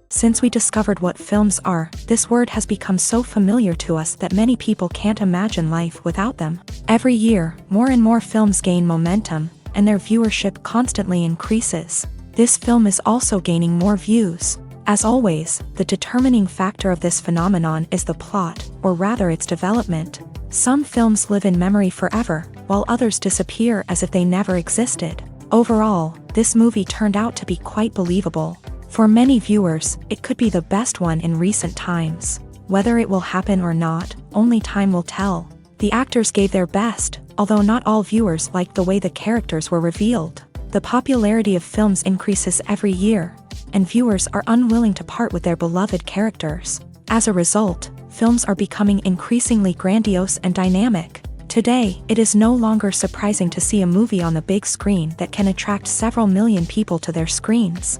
Since we discovered what films are, this word has become so familiar to us that many people can't imagine life without them. Every year, more and more films gain momentum, and their viewership constantly increases. This film is also gaining more views. As always, the determining factor of this phenomenon is the plot, or rather its development. Some films live in memory forever, while others disappear as if they never existed. Overall, this movie turned out to be quite believable. For many viewers, it could be the best one in recent times. Whether it will happen or not, only time will tell. The actors gave their best, although not all viewers liked the way the characters were revealed. The popularity of films increases every year, and viewers are unwilling to part with their beloved characters. As a result, films are becoming increasingly grandiose and dynamic. Today, it is no longer surprising to see a movie on the big screen that can attract several million people to their screens.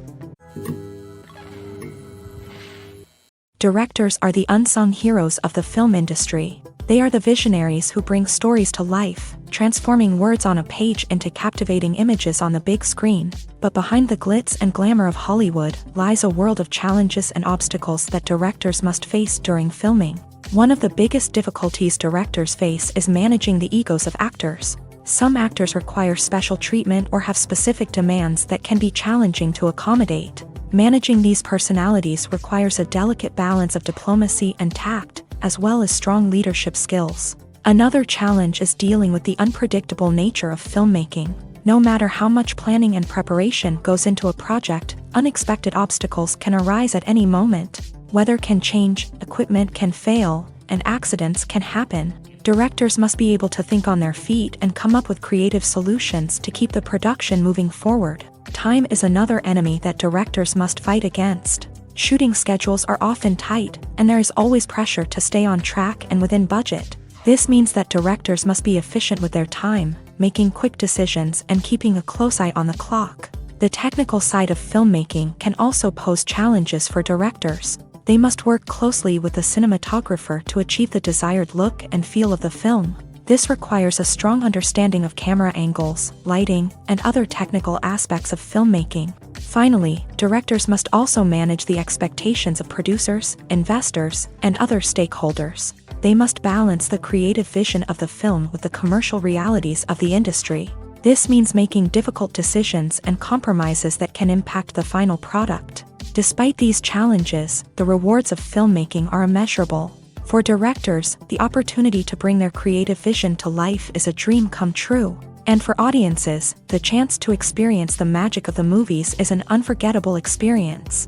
Directors are the unsung heroes of the film industry. They are the visionaries who bring stories to life, transforming words on a page into captivating images on the big screen. But behind the glitz and glamour of Hollywood lies a world of challenges and obstacles that directors must face during filming. One of the biggest difficulties directors face is managing the egos of actors. Some actors require special treatment or have specific demands that can be challenging to accommodate. Managing these personalities requires a delicate balance of diplomacy and tact, as well as strong leadership skills. Another challenge is dealing with the unpredictable nature of filmmaking. No matter how much planning and preparation goes into a project, unexpected obstacles can arise at any moment. Weather can change, equipment can fail, and accidents can happen. Directors must be able to think on their feet and come up with creative solutions to keep the production moving forward. Time is another enemy that directors must fight against. Shooting schedules are often tight, and there is always pressure to stay on track and within budget. This means that directors must be efficient with their time, making quick decisions and keeping a close eye on the clock. The technical side of filmmaking can also pose challenges for directors. They must work closely with the cinematographer to achieve the desired look and feel of the film. This requires a strong understanding of camera angles, lighting, and other technical aspects of filmmaking. Finally, directors must also manage the expectations of producers, investors, and other stakeholders. They must balance the creative vision of the film with the commercial realities of the industry. This means making difficult decisions and compromises that can impact the final product. Despite these challenges, the rewards of filmmaking are immeasurable. For directors, the opportunity to bring their creative vision to life is a dream come true. And for audiences, the chance to experience the magic of the movies is an unforgettable experience.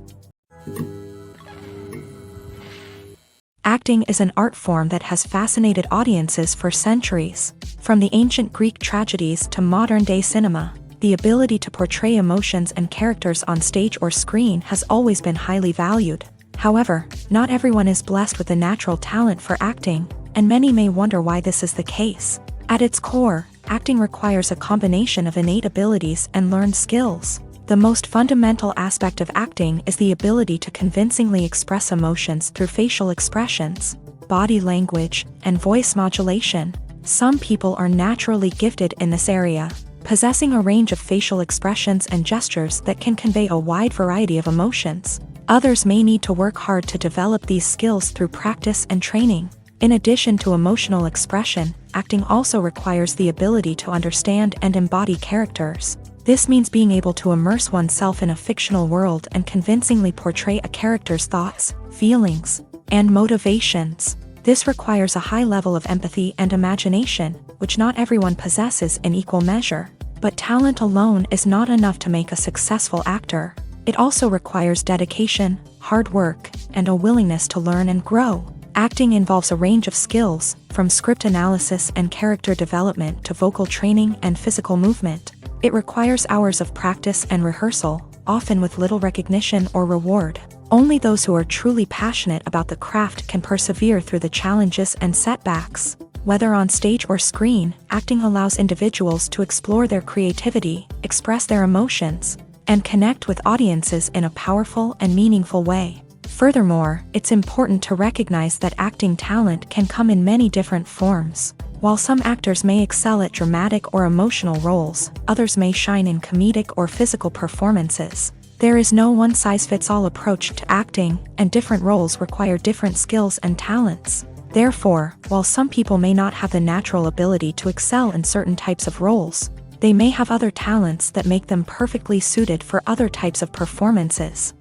Acting is an art form that has fascinated audiences for centuries. From the ancient Greek tragedies to modern-day cinema, the ability to portray emotions and characters on stage or screen has always been highly valued. However, not everyone is blessed with a natural talent for acting, and many may wonder why this is the case. At its core, acting requires a combination of innate abilities and learned skills. The most fundamental aspect of acting is the ability to convincingly express emotions through facial expressions, body language, and voice modulation. Some people are naturally gifted in this area, possessing a range of facial expressions and gestures that can convey a wide variety of emotions. Others may need to work hard to develop these skills through practice and training. In addition to emotional expression, acting also requires the ability to understand and embody characters. This means being able to immerse oneself in a fictional world and convincingly portray a character's thoughts, feelings, and motivations. This requires a high level of empathy and imagination, which not everyone possesses in equal measure. But talent alone is not enough to make a successful actor. It also requires dedication, hard work, and a willingness to learn and grow. Acting involves a range of skills, from script analysis and character development to vocal training and physical movement. It requires hours of practice and rehearsal, often with little recognition or reward. Only those who are truly passionate about the craft can persevere through the challenges and setbacks. Whether on stage or screen, acting allows individuals to explore their creativity, express their emotions, and connect with audiences in a powerful and meaningful way. Furthermore, it's important to recognize that acting talent can come in many different forms. While some actors may excel at dramatic or emotional roles, others may shine in comedic or physical performances. There is no one-size-fits-all approach to acting, and different roles require different skills and talents. Therefore, while some people may not have the natural ability to excel in certain types of roles, they may have other talents that make them perfectly suited for other types of performances.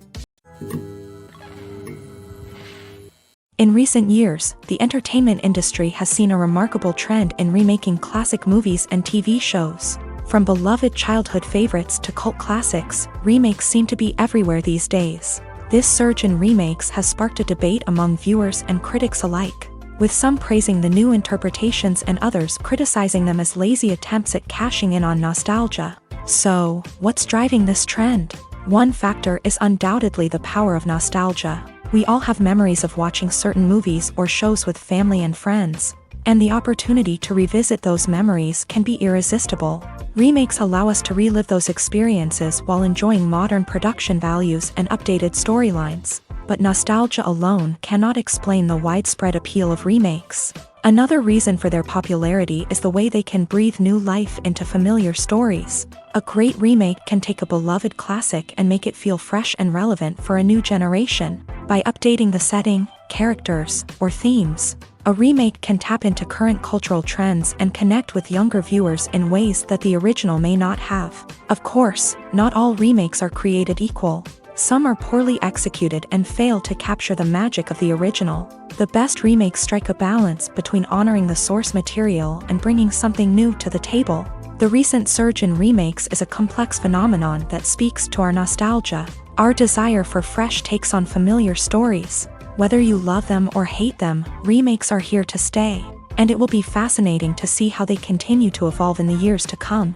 In recent years, the entertainment industry has seen a remarkable trend in remaking classic movies and TV shows. From beloved childhood favorites to cult classics, remakes seem to be everywhere these days. This surge in remakes has sparked a debate among viewers and critics alike, with some praising the new interpretations and others criticizing them as lazy attempts at cashing in on nostalgia. So, what's driving this trend? One factor is undoubtedly the power of nostalgia. We all have memories of watching certain movies or shows with family and friends, and the opportunity to revisit those memories can be irresistible. Remakes allow us to relive those experiences while enjoying modern production values and updated storylines, but nostalgia alone cannot explain the widespread appeal of remakes. Another reason for their popularity is the way they can breathe new life into familiar stories. A great remake can take a beloved classic and make it feel fresh and relevant for a new generation. By updating the setting, characters, or themes, a remake can tap into current cultural trends and connect with younger viewers in ways that the original may not have. Of course, not all remakes are created equal. Some are poorly executed and fail to capture the magic of the original. The best remakes strike a balance between honoring the source material and bringing something new to the table. The recent surge in remakes is a complex phenomenon that speaks to our nostalgia, our desire for fresh takes on familiar stories. Whether you love them or hate them, remakes are here to stay, and it will be fascinating to see how they continue to evolve in the years to come.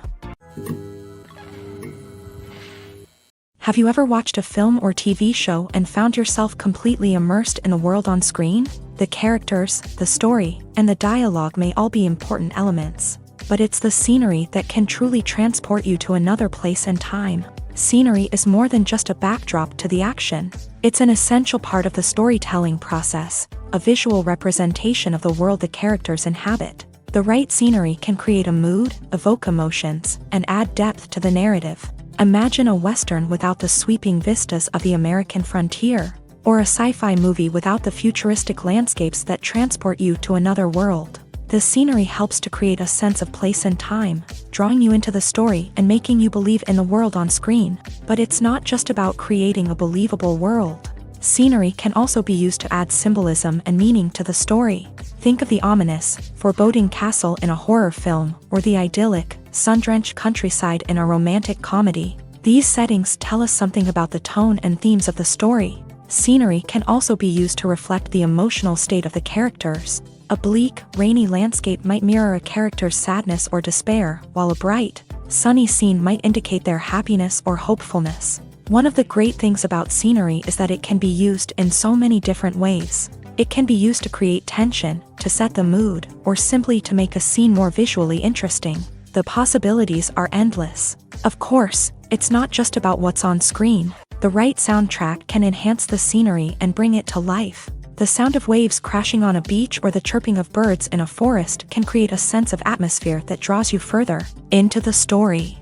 Have you ever watched a film or TV show and found yourself completely immersed in the world on screen? The characters, the story, and the dialogue may all be important elements, but it's the scenery that can truly transport you to another place and time. Scenery is more than just a backdrop to the action. It's an essential part of the storytelling process, a visual representation of the world the characters inhabit. The right scenery can create a mood, evoke emotions, and add depth to the narrative. Imagine a Western without the sweeping vistas of the American frontier, or a sci-fi movie without the futuristic landscapes that transport you to another world. The scenery helps to create a sense of place and time, drawing you into the story and making you believe in the world on screen. But it's not just about creating a believable world. Scenery can also be used to add symbolism and meaning to the story. Think of the ominous, foreboding castle in a horror film, or the idyllic, sun-drenched countryside in a romantic comedy. These settings tell us something about the tone and themes of the story. Scenery can also be used to reflect the emotional state of the characters. A bleak, rainy landscape might mirror a character's sadness or despair, while a bright, sunny scene might indicate their happiness or hopefulness. One of the great things about scenery is that it can be used in so many different ways. It can be used to create tension, to set the mood, or simply to make a scene more visually interesting. The possibilities are endless. Of course, it's not just about what's on screen. The right soundtrack can enhance the scenery and bring it to life. The sound of waves crashing on a beach or the chirping of birds in a forest can create a sense of atmosphere that draws you further into the story.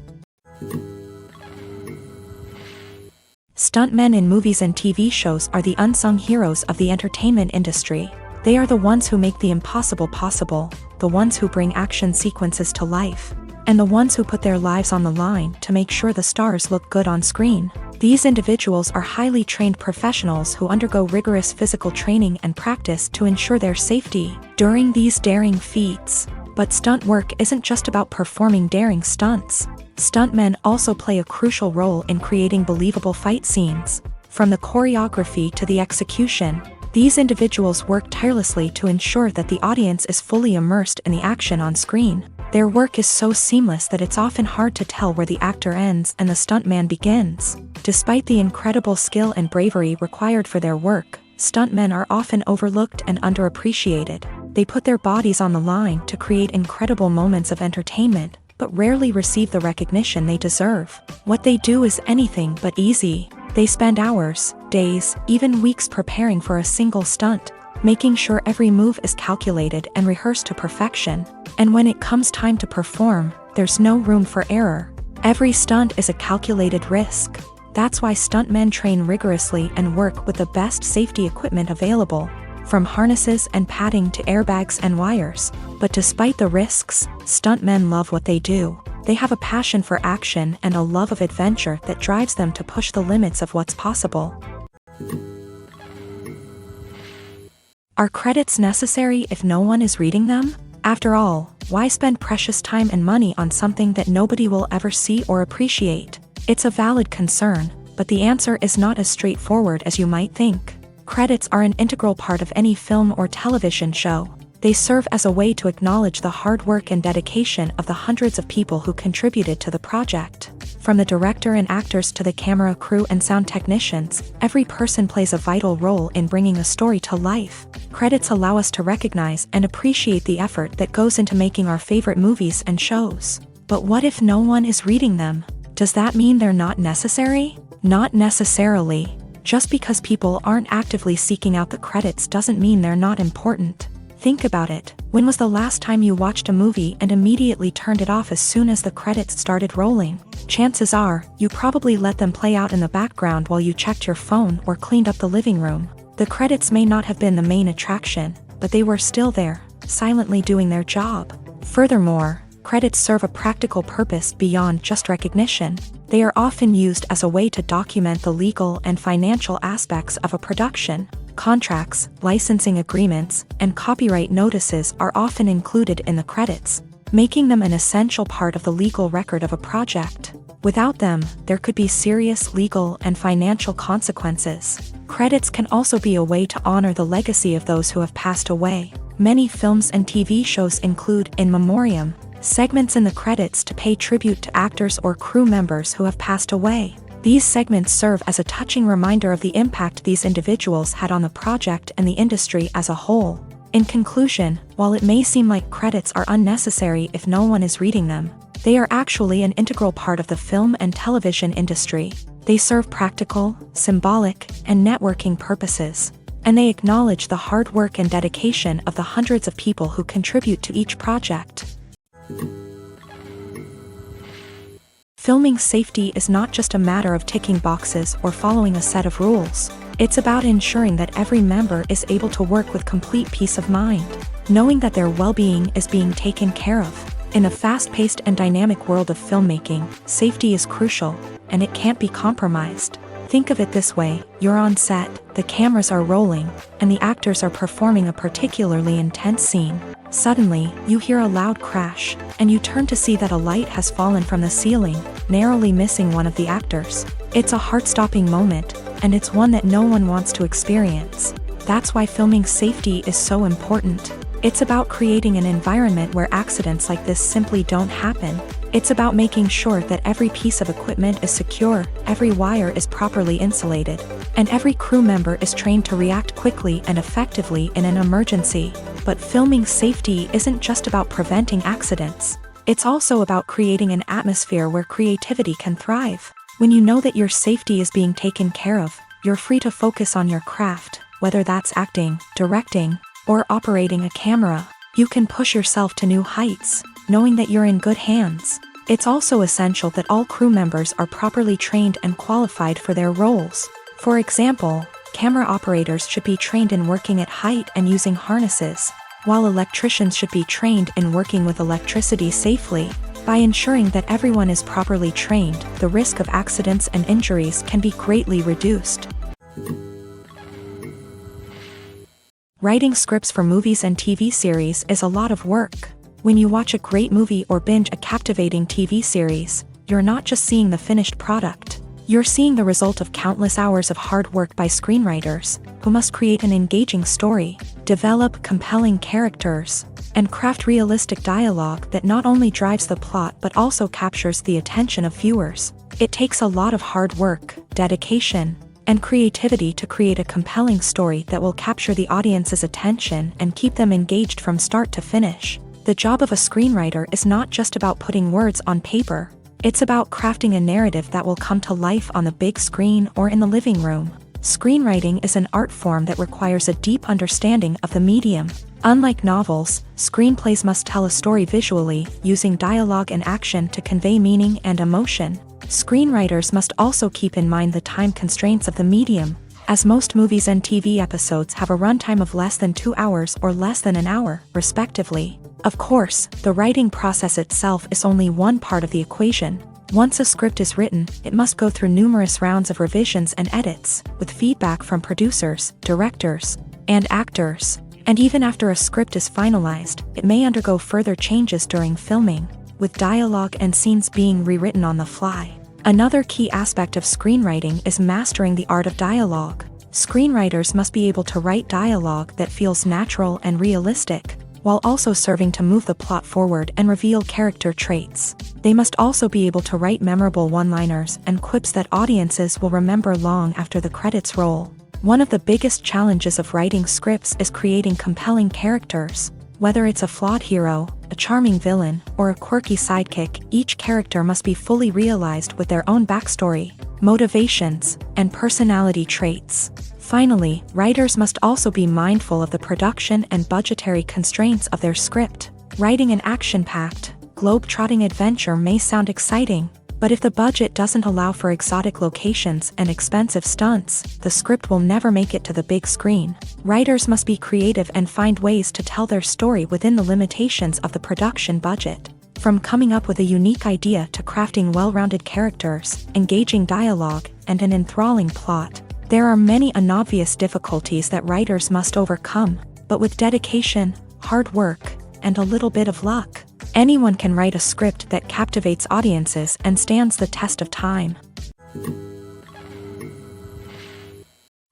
Stuntmen in movies and TV shows are the unsung heroes of the entertainment industry. They are the ones who make the impossible possible, the ones who bring action sequences to life, and the ones who put their lives on the line to make sure the stars look good on screen. These individuals are highly trained professionals who undergo rigorous physical training and practice to ensure their safety during these daring feats. But stunt work isn't just about performing daring stunts. Stuntmen also play a crucial role in creating believable fight scenes. From the choreography to the execution, these individuals work tirelessly to ensure that the audience is fully immersed in the action on screen. Their work is so seamless that it's often hard to tell where the actor ends and the stuntman begins. Despite the incredible skill and bravery required for their work, stuntmen are often overlooked and underappreciated. They put their bodies on the line to create incredible moments of entertainment, but rarely receive the recognition they deserve. What they do is anything but easy. They spend hours, days, even weeks preparing for a single stunt, making sure every move is calculated and rehearsed to perfection. And when it comes time to perform, there's no room for error. Every stunt is a calculated risk. That's why stuntmen train rigorously and work with the best safety equipment available, from harnesses and padding to airbags and wires. But despite the risks, stuntmen love what they do. They have a passion for action and a love of adventure that drives them to push the limits of what's possible. Are credits necessary if no one is reading them? After all, why spend precious time and money on something that nobody will ever see or appreciate? It's a valid concern, but the answer is not as straightforward as you might think. Credits are an integral part of any film or television show. They serve as a way to acknowledge the hard work and dedication of the hundreds of people who contributed to the project. From the director and actors to the camera crew and sound technicians, every person plays a vital role in bringing a story to life. Credits allow us to recognize and appreciate the effort that goes into making our favorite movies and shows. But what if no one is reading them? Does that mean they're not necessary? Not necessarily. Just because people aren't actively seeking out the credits doesn't mean they're not important. Think about it. When was the last time you watched a movie and immediately turned it off as soon as the credits started rolling? Chances are, you probably let them play out in the background while you checked your phone or cleaned up the living room. The credits may not have been the main attraction, but they were still there, silently doing their job. Furthermore, credits serve a practical purpose beyond just recognition. They are often used as a way to document the legal and financial aspects of a production. Contracts, licensing agreements, and copyright notices are often included in the credits, making them an essential part of the legal record of a project. Without them, there could be serious legal and financial consequences. Credits can also be a way to honor the legacy of those who have passed away. Many films and TV shows include in memoriam segments in the credits to pay tribute to actors or crew members who have passed away. These segments serve as a touching reminder of the impact these individuals had on the project and the industry as a whole. In conclusion, while it may seem like credits are unnecessary if no one is reading them, they are actually an integral part of the film and television industry. They serve practical, symbolic, and networking purposes, and they acknowledge the hard work and dedication of the hundreds of people who contribute to each project. Filming safety is not just a matter of ticking boxes or following a set of rules. It's about ensuring that every member is able to work with complete peace of mind, knowing that their well-being is being taken care of. In a fast-paced and dynamic world of filmmaking, safety is crucial, and it can't be compromised. Think of it this way: you're on set, the cameras are rolling, and the actors are performing a particularly intense scene. Suddenly, you hear a loud crash, and you turn to see that a light has fallen from the ceiling, narrowly missing one of the actors. It's a heart-stopping moment, and it's one that no one wants to experience. That's why filming safety is so important. It's about creating an environment where accidents like this simply don't happen. It's about making sure that every piece of equipment is secure, every wire is properly insulated, and every crew member is trained to react quickly and effectively in an emergency. But filming safety isn't just about preventing accidents. It's also about creating an atmosphere where creativity can thrive. When you know that your safety is being taken care of, you're free to focus on your craft, whether that's acting, directing, or operating a camera. You can push yourself to new heights, knowing that you're in good hands. It's also essential that all crew members are properly trained and qualified for their roles. For example, camera operators should be trained in working at height and using harnesses, while electricians should be trained in working with electricity safely. By ensuring that everyone is properly trained, the risk of accidents and injuries can be greatly reduced. Writing scripts for movies and TV series is a lot of work. When you watch a great movie or binge a captivating TV series, you're not just seeing the finished product. You're seeing the result of countless hours of hard work by screenwriters, who must create an engaging story, develop compelling characters, and craft realistic dialogue that not only drives the plot but also captures the attention of viewers. It takes a lot of hard work, dedication, and creativity to create a compelling story that will capture the audience's attention and keep them engaged from start to finish. The job of a screenwriter is not just about putting words on paper. It's about crafting a narrative that will come to life on the big screen or in the living room. Screenwriting is an art form that requires a deep understanding of the medium. Unlike novels, screenplays must tell a story visually, using dialogue and action to convey meaning and emotion. Screenwriters must also keep in mind the time constraints of the medium, as most movies and TV episodes have a runtime of less than 2 hours or less than an hour, respectively. Of course, the writing process itself is only one part of the equation. Once a script is written, it must go through numerous rounds of revisions and edits, with feedback from producers, directors, and actors. And even after a script is finalized, it may undergo further changes during filming, with dialogue and scenes being rewritten on the fly. Another key aspect of screenwriting is mastering the art of dialogue. Screenwriters must be able to write dialogue that feels natural and realistic, while also serving to move the plot forward and reveal character traits. They must also be able to write memorable one-liners and quips that audiences will remember long after the credits roll. One of the biggest challenges of writing scripts is creating compelling characters. Whether it's a flawed hero, a charming villain, or a quirky sidekick, each character must be fully realized with their own backstory, motivations, and personality traits. Finally, writers must also be mindful of the production and budgetary constraints of their script. Writing an action-packed, globe-trotting adventure may sound exciting, but if the budget doesn't allow for exotic locations and expensive stunts, the script will never make it to the big screen. Writers must be creative and find ways to tell their story within the limitations of the production budget. From coming up with a unique idea to crafting well-rounded characters, engaging dialogue, and an enthralling plot, there are many unobvious difficulties that writers must overcome, but with dedication, hard work, and a little bit of luck, anyone can write a script that captivates audiences and stands the test of time.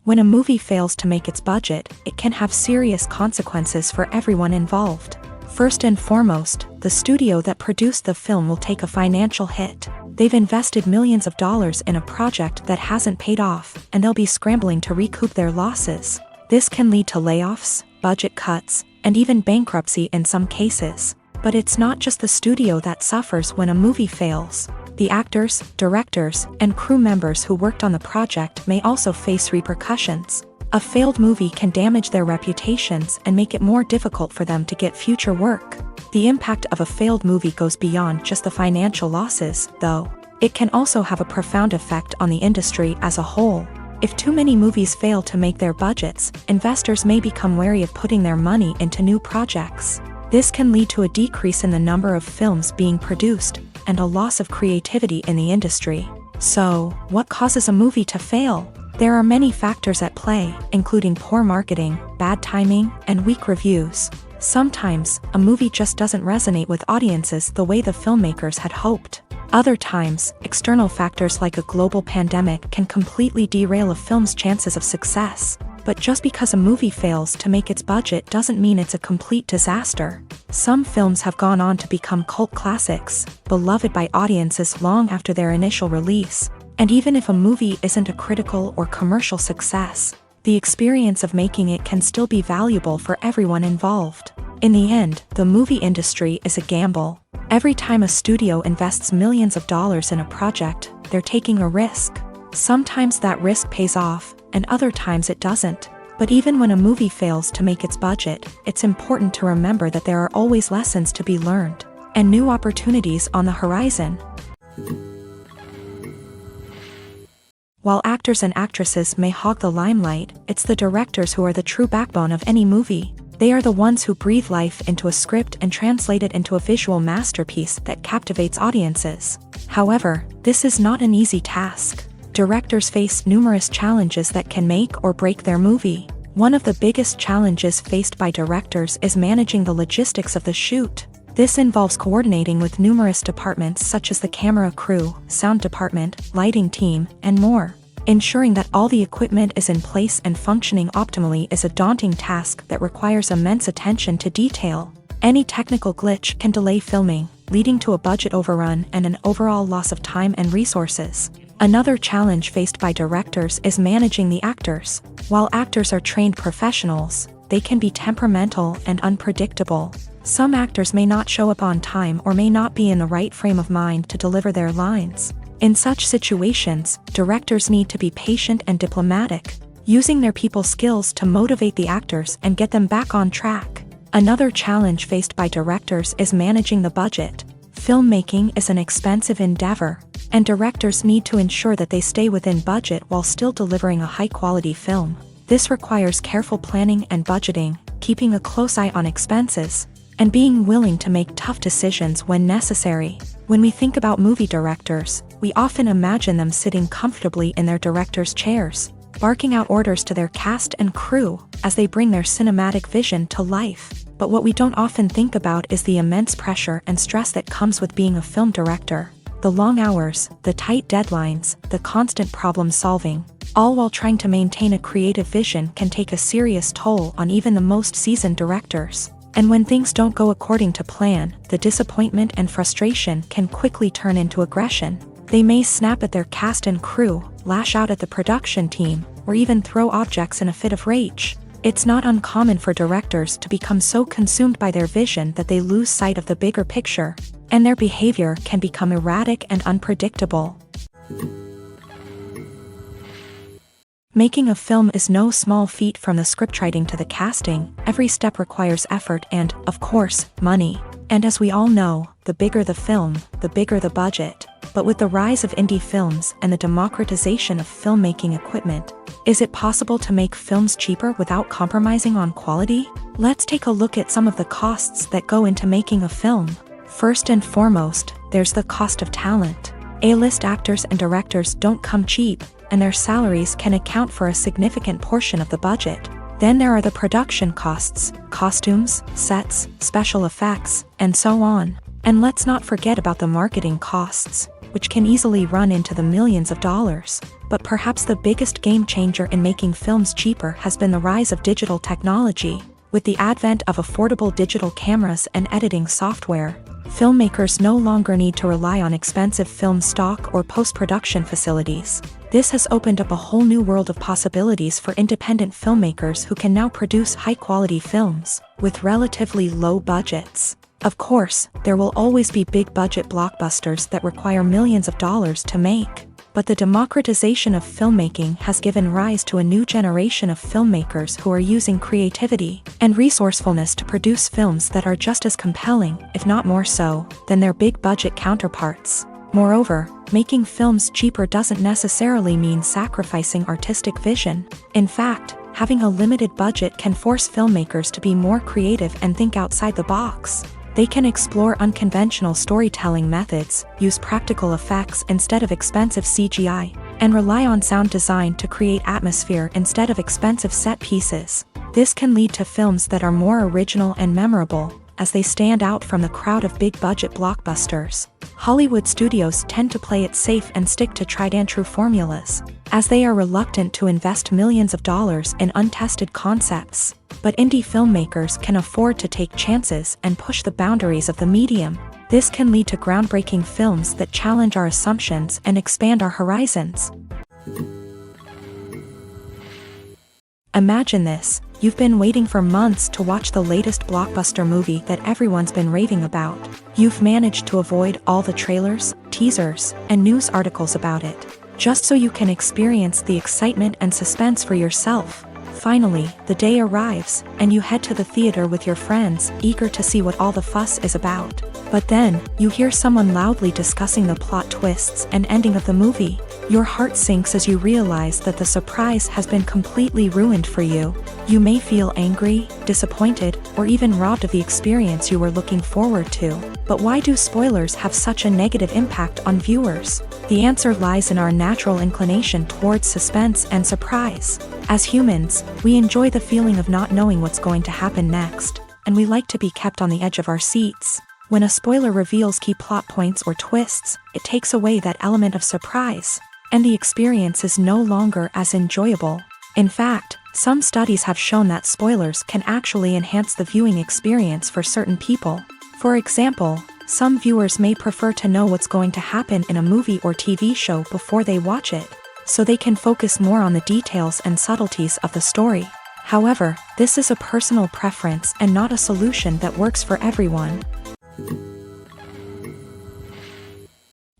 When a movie fails to make its budget, it can have serious consequences for everyone involved. First and foremost, the studio that produced the film will take a financial hit. They've invested millions of dollars in a project that hasn't paid off, and they'll be scrambling to recoup their losses. This can lead to layoffs, budget cuts, and even bankruptcy in some cases. But it's not just the studio that suffers when a movie fails. The actors, directors, and crew members who worked on the project may also face repercussions. A failed movie can damage their reputations and make it more difficult for them to get future work. The impact of a failed movie goes beyond just the financial losses, though. It can also have a profound effect on the industry as a whole. If too many movies fail to make their budgets, investors may become wary of putting their money into new projects. This can lead to a decrease in the number of films being produced, and a loss of creativity in the industry. So, what causes a movie to fail? There are many factors at play, including poor marketing, bad timing, and weak reviews. Sometimes, a movie just doesn't resonate with audiences the way the filmmakers had hoped. Other times, external factors like a global pandemic can completely derail a film's chances of success. But just because a movie fails to make its budget doesn't mean it's a complete disaster. Some films have gone on to become cult classics, beloved by audiences long after their initial release. And even if a movie isn't a critical or commercial success, the experience of making it can still be valuable for everyone involved. In the end, the movie industry is a gamble. Every time a studio invests millions of dollars in a project, they're taking a risk. Sometimes that risk pays off, and other times it doesn't. But even when a movie fails to make its budget, it's important to remember that there are always lessons to be learned, and new opportunities on the horizon. While actors and actresses may hog the limelight, it's the directors who are the true backbone of any movie. They are the ones who breathe life into a script and translate it into a visual masterpiece that captivates audiences. However, this is not an easy task. Directors face numerous challenges that can make or break their movie. One of the biggest challenges faced by directors is managing the logistics of the shoot. This involves coordinating with numerous departments such as the camera crew, sound department, lighting team, and more. Ensuring that all the equipment is in place and functioning optimally is a daunting task that requires immense attention to detail. Any technical glitch can delay filming, leading to a budget overrun and an overall loss of time and resources. Another challenge faced by directors is managing the actors. While actors are trained professionals, they can be temperamental and unpredictable. Some actors may not show up on time or may not be in the right frame of mind to deliver their lines. In such situations, directors need to be patient and diplomatic, using their people skills to motivate the actors and get them back on track. Another challenge faced by directors is managing the budget. Filmmaking is an expensive endeavor, And directors need to ensure that they stay within budget while still delivering a high-quality film. This requires careful planning and budgeting, keeping a close eye on expenses, and being willing to make tough decisions when necessary. When we think about movie directors, we often imagine them sitting comfortably in their director's chairs, barking out orders to their cast and crew as they bring their cinematic vision to life. But what we don't often think about is the immense pressure and stress that comes with being a film director. The long hours, the tight deadlines, the constant problem solving, all while trying to maintain a creative vision can take a serious toll on even the most seasoned directors. And when things don't go according to plan, the disappointment and frustration can quickly turn into aggression. They may snap at their cast and crew, lash out at the production team, or even throw objects in a fit of rage. It's not uncommon for directors to become so consumed by their vision that they lose sight of the bigger picture, and their behavior can become erratic and unpredictable. Making a film is no small feat. From the scriptwriting to the casting, every step requires effort and, of course, money. And as we all know, the bigger the film, the bigger the budget. But with the rise of indie films and the democratization of filmmaking equipment, is it possible to make films cheaper without compromising on quality? Let's take a look at some of the costs that go into making a film. First and foremost, there's the cost of talent. A-list actors and directors don't come cheap, and their salaries can account for a significant portion of the budget. Then there are the production costs, costumes, sets, special effects, and so on. And let's not forget about the marketing costs, which can easily run into the millions of dollars. But perhaps the biggest game changer in making films cheaper has been the rise of digital technology. With the advent of affordable digital cameras and editing software, filmmakers no longer need to rely on expensive film stock or post-production facilities. This has opened up a whole new world of possibilities for independent filmmakers who can now produce high-quality films with relatively low budgets. Of course, there will always be big-budget blockbusters that require millions of dollars to make. But the democratization of filmmaking has given rise to a new generation of filmmakers who are using creativity and resourcefulness to produce films that are just as compelling, if not more so, than their big-budget counterparts. Moreover, making films cheaper doesn't necessarily mean sacrificing artistic vision. In fact, having a limited budget can force filmmakers to be more creative and think outside the box. They can explore unconventional storytelling methods, use practical effects instead of expensive CGI, and rely on sound design to create atmosphere instead of expensive set pieces. This can lead to films that are more original and memorable, as they stand out from the crowd of big-budget blockbusters. Hollywood studios tend to play it safe and stick to tried-and-true formulas, as they are reluctant to invest millions of dollars in untested concepts. But indie filmmakers can afford to take chances and push the boundaries of the medium. This can lead to groundbreaking films that challenge our assumptions and expand our horizons. Imagine this. You've been waiting for months to watch the latest blockbuster movie that everyone's been raving about. You've managed to avoid all the trailers, teasers, and news articles about it, just so you can experience the excitement and suspense for yourself. Finally, the day arrives, and you head to the theater with your friends, eager to see what all the fuss is about. But then, you hear someone loudly discussing the plot twists and ending of the movie. Your heart sinks as you realize that the surprise has been completely ruined for you. You may feel angry, disappointed, or even robbed of the experience you were looking forward to. But why do spoilers have such a negative impact on viewers? The answer lies in our natural inclination towards suspense and surprise. As humans, we enjoy the feeling of not knowing what's going to happen next, and we like to be kept on the edge of our seats. When a spoiler reveals key plot points or twists, it takes away that element of surprise, and the experience is no longer as enjoyable. In fact, some studies have shown that spoilers can actually enhance the viewing experience for certain people. For example, some viewers may prefer to know what's going to happen in a movie or TV show before they watch it, so they can focus more on the details and subtleties of the story. However, this is a personal preference and not a solution that works for everyone.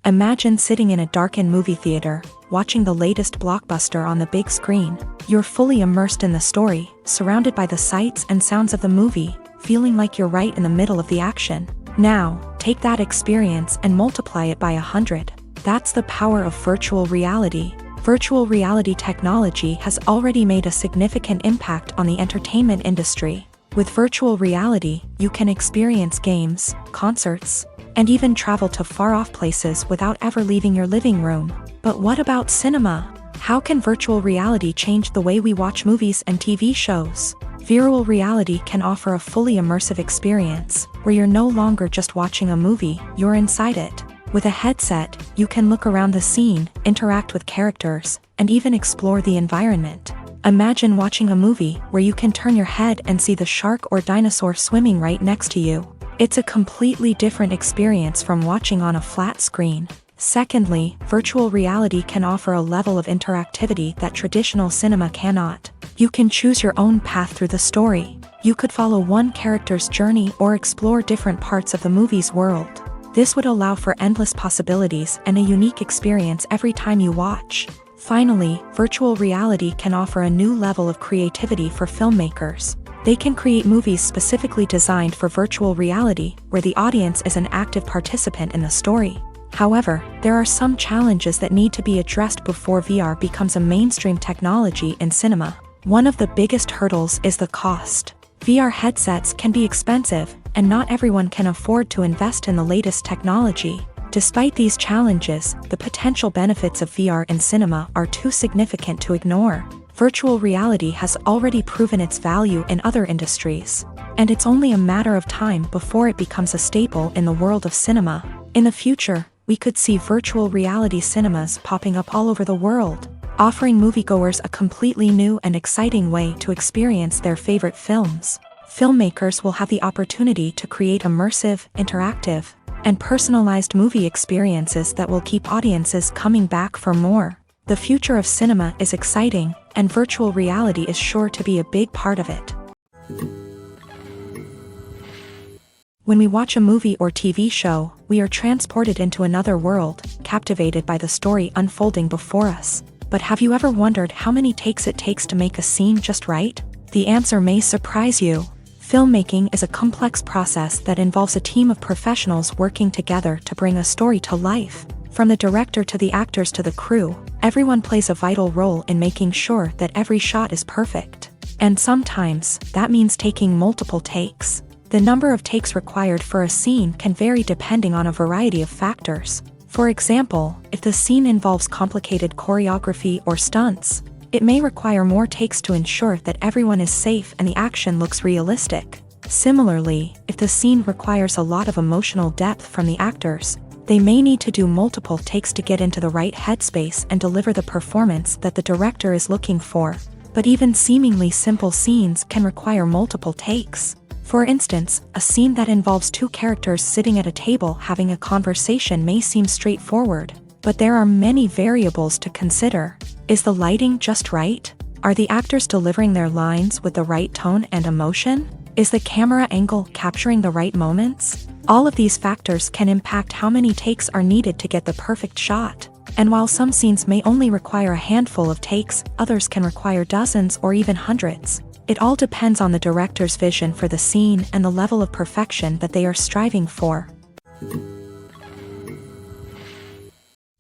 Imagine sitting in a darkened movie theater, watching the latest blockbuster on the big screen. You're fully immersed in the story, surrounded by the sights and sounds of the movie, feeling like you're right in the middle of the action. Now, take that experience and multiply it by 100. That's the power of virtual reality. Virtual reality technology has already made a significant impact on the entertainment industry. With virtual reality, you can experience games, concerts, and even travel to far-off places without ever leaving your living room. But what about cinema? How can virtual reality change the way we watch movies and TV shows? Virtual reality can offer a fully immersive experience, where you're no longer just watching a movie, you're inside it. With a headset, you can look around the scene, interact with characters, and even explore the environment. Imagine watching a movie where you can turn your head and see the shark or dinosaur swimming right next to you. It's a completely different experience from watching on a flat screen. Secondly, virtual reality can offer a level of interactivity that traditional cinema cannot. You can choose your own path through the story. You could follow one character's journey or explore different parts of the movie's world. This would allow for endless possibilities and a unique experience every time you watch. Finally, virtual reality can offer a new level of creativity for filmmakers. They can create movies specifically designed for virtual reality, where the audience is an active participant in the story. However, there are some challenges that need to be addressed before VR becomes a mainstream technology in cinema. One of the biggest hurdles is the cost. VR headsets can be expensive, and not everyone can afford to invest in the latest technology. Despite these challenges, the potential benefits of VR in cinema are too significant to ignore. Virtual reality has already proven its value in other industries, and it's only a matter of time before it becomes a staple in the world of cinema. In the future, we could see virtual reality cinemas popping up all over the world, offering moviegoers a completely new and exciting way to experience their favorite films. Filmmakers will have the opportunity to create immersive, interactive, and personalized movie experiences that will keep audiences coming back for more. The future of cinema is exciting, and virtual reality is sure to be a big part of it. When we watch a movie or TV show, we are transported into another world, captivated by the story unfolding before us. But have you ever wondered how many takes it takes to make a scene just right? The answer may surprise you. Filmmaking is a complex process that involves a team of professionals working together to bring a story to life. From the director to the actors to the crew, everyone plays a vital role in making sure that every shot is perfect. And sometimes, that means taking multiple takes. The number of takes required for a scene can vary depending on a variety of factors. For example, if the scene involves complicated choreography or stunts, it may require more takes to ensure that everyone is safe and the action looks realistic. Similarly, if the scene requires a lot of emotional depth from the actors, they may need to do multiple takes to get into the right headspace and deliver the performance that the director is looking for. But even seemingly simple scenes can require multiple takes. For instance, a scene that involves two characters sitting at a table having a conversation may seem straightforward, but there are many variables to consider. Is the lighting just right? Are the actors delivering their lines with the right tone and emotion? Is the camera angle capturing the right moments? All of these factors can impact how many takes are needed to get the perfect shot. And while some scenes may only require a handful of takes, others can require dozens or even hundreds. It all depends on the director's vision for the scene and the level of perfection that they are striving for.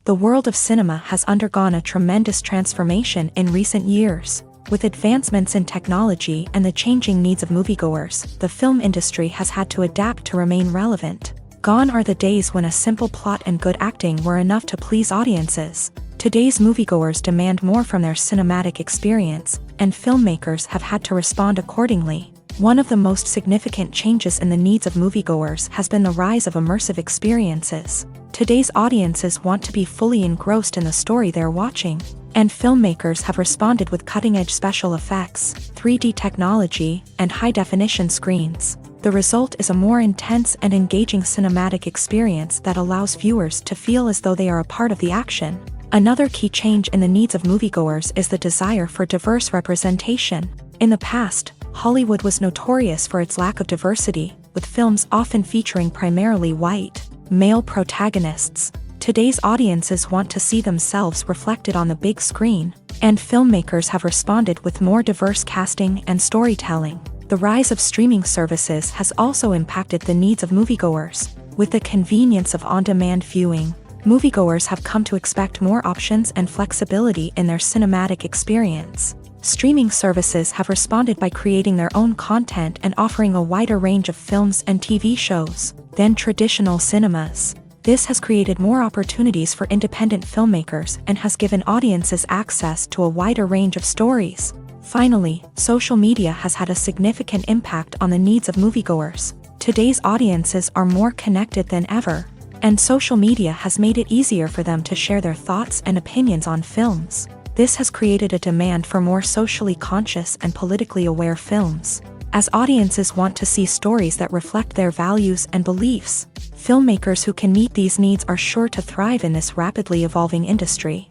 The world of cinema has undergone a tremendous transformation in recent years. With advancements in technology and the changing needs of moviegoers, the film industry has had to adapt to remain relevant. Gone are the days when a simple plot and good acting were enough to please audiences. Today's moviegoers demand more from their cinematic experience, and filmmakers have had to respond accordingly. One of the most significant changes in the needs of moviegoers has been the rise of immersive experiences. Today's audiences want to be fully engrossed in the story they're watching, and filmmakers have responded with cutting-edge special effects, 3D technology, and high-definition screens. The result is a more intense and engaging cinematic experience that allows viewers to feel as though they are a part of the action. Another key change in the needs of moviegoers is the desire for diverse representation. In the past, Hollywood was notorious for its lack of diversity, with films often featuring primarily white, male protagonists. Today's audiences want to see themselves reflected on the big screen, and filmmakers have responded with more diverse casting and storytelling. The rise of streaming services has also impacted the needs of moviegoers. With the convenience of on-demand viewing, moviegoers have come to expect more options and flexibility in their cinematic experience. Streaming services have responded by creating their own content and offering a wider range of films and TV shows than traditional cinemas. This has created more opportunities for independent filmmakers and has given audiences access to a wider range of stories. Finally, social media has had a significant impact on the needs of moviegoers. Today's audiences are more connected than ever, and social media has made it easier for them to share their thoughts and opinions on films. This has created a demand for more socially conscious and politically aware films. As audiences want to see stories that reflect their values and beliefs, filmmakers who can meet these needs are sure to thrive in this rapidly evolving industry.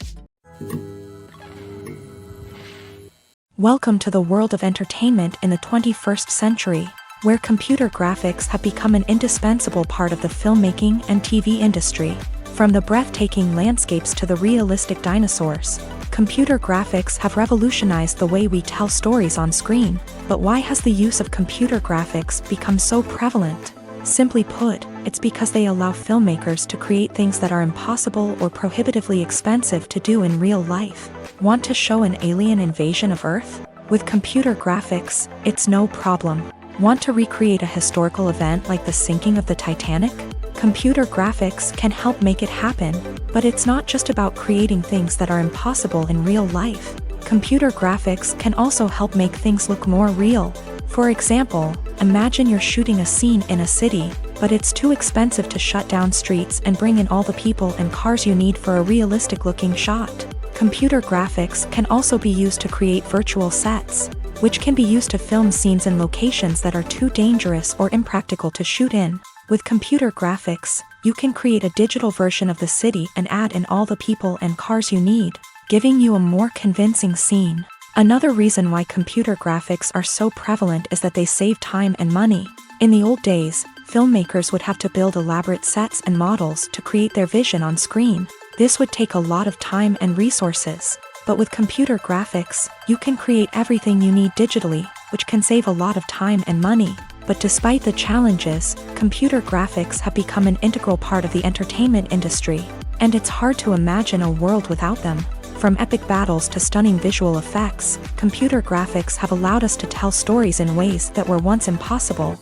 Welcome to the world of entertainment in the 21st century, where computer graphics have become an indispensable part of the filmmaking and TV industry. From the breathtaking landscapes to the realistic dinosaurs, computer graphics have revolutionized the way we tell stories on screen. But why has the use of computer graphics become so prevalent? Simply put, it's because they allow filmmakers to create things that are impossible or prohibitively expensive to do in real life. Want to show an alien invasion of Earth? With computer graphics, it's no problem. Want to recreate a historical event like the sinking of the Titanic? Computer graphics can help make it happen, but it's not just about creating things that are impossible in real life. Computer graphics can also help make things look more real. For example, imagine you're shooting a scene in a city, but it's too expensive to shut down streets and bring in all the people and cars you need for a realistic-looking shot. Computer graphics can also be used to create virtual sets, which can be used to film scenes in locations that are too dangerous or impractical to shoot in. With computer graphics, you can create a digital version of the city and add in all the people and cars you need, giving you a more convincing scene. Another reason why computer graphics are so prevalent is that they save time and money. In the old days, filmmakers would have to build elaborate sets and models to create their vision on screen. This would take a lot of time and resources. But with computer graphics, you can create everything you need digitally, which can save a lot of time and money. But despite the challenges, computer graphics have become an integral part of the entertainment industry, and it's hard to imagine a world without them. From epic battles to stunning visual effects, computer graphics have allowed us to tell stories in ways that were once impossible.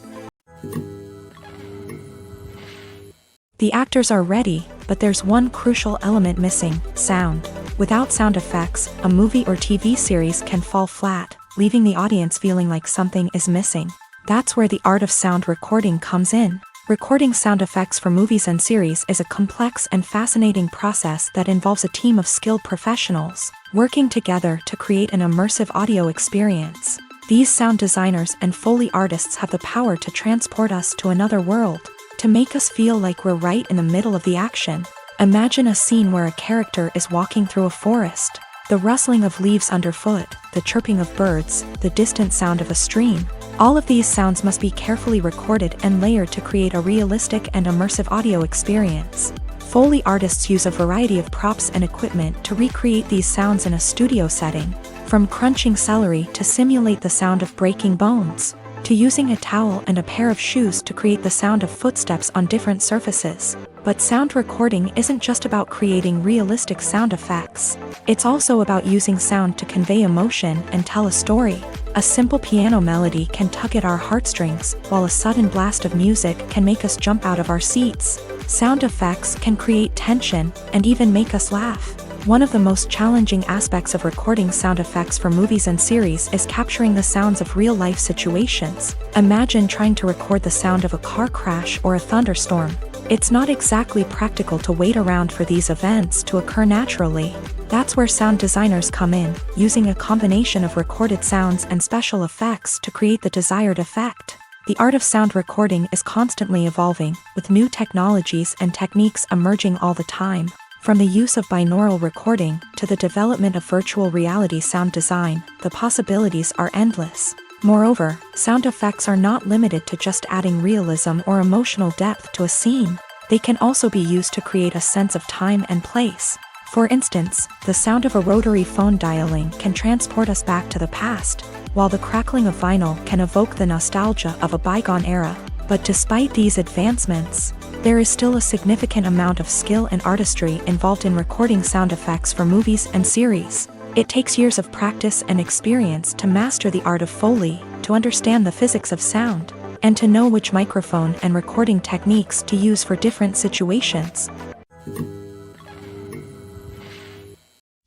The actors are ready, but there's one crucial element missing: sound. Without sound effects, a movie or TV series can fall flat, leaving the audience feeling like something is missing. That's where the art of sound recording comes in. Recording sound effects for movies and series is a complex and fascinating process that involves a team of skilled professionals working together to create an immersive audio experience. These sound designers and Foley artists have the power to transport us to another world, to make us feel like we're right in the middle of the action. Imagine a scene where a character is walking through a forest. The rustling of leaves underfoot, the chirping of birds, the distant sound of a stream. All of these sounds must be carefully recorded and layered to create a realistic and immersive audio experience. Foley artists use a variety of props and equipment to recreate these sounds in a studio setting, from crunching celery to simulate the sound of breaking bones, to using a towel and a pair of shoes to create the sound of footsteps on different surfaces. But sound recording isn't just about creating realistic sound effects. It's also about using sound to convey emotion and tell a story. A simple piano melody can tug at our heartstrings, while a sudden blast of music can make us jump out of our seats. Sound effects can create tension and even make us laugh. One of the most challenging aspects of recording sound effects for movies and series is capturing the sounds of real-life situations. Imagine trying to record the sound of a car crash or a thunderstorm. It's not exactly practical to wait around for these events to occur naturally. That's where sound designers come in, using a combination of recorded sounds and special effects to create the desired effect. The art of sound recording is constantly evolving, with new technologies and techniques emerging all the time. From the use of binaural recording to the development of virtual reality sound design, the possibilities are endless. Moreover, sound effects are not limited to just adding realism or emotional depth to a scene. They can also be used to create a sense of time and place. For instance, the sound of a rotary phone dialing can transport us back to the past, while the crackling of vinyl can evoke the nostalgia of a bygone era. But despite these advancements, there is still a significant amount of skill and artistry involved in recording sound effects for movies and series. It takes years of practice and experience to master the art of Foley, to understand the physics of sound, and to know which microphone and recording techniques to use for different situations.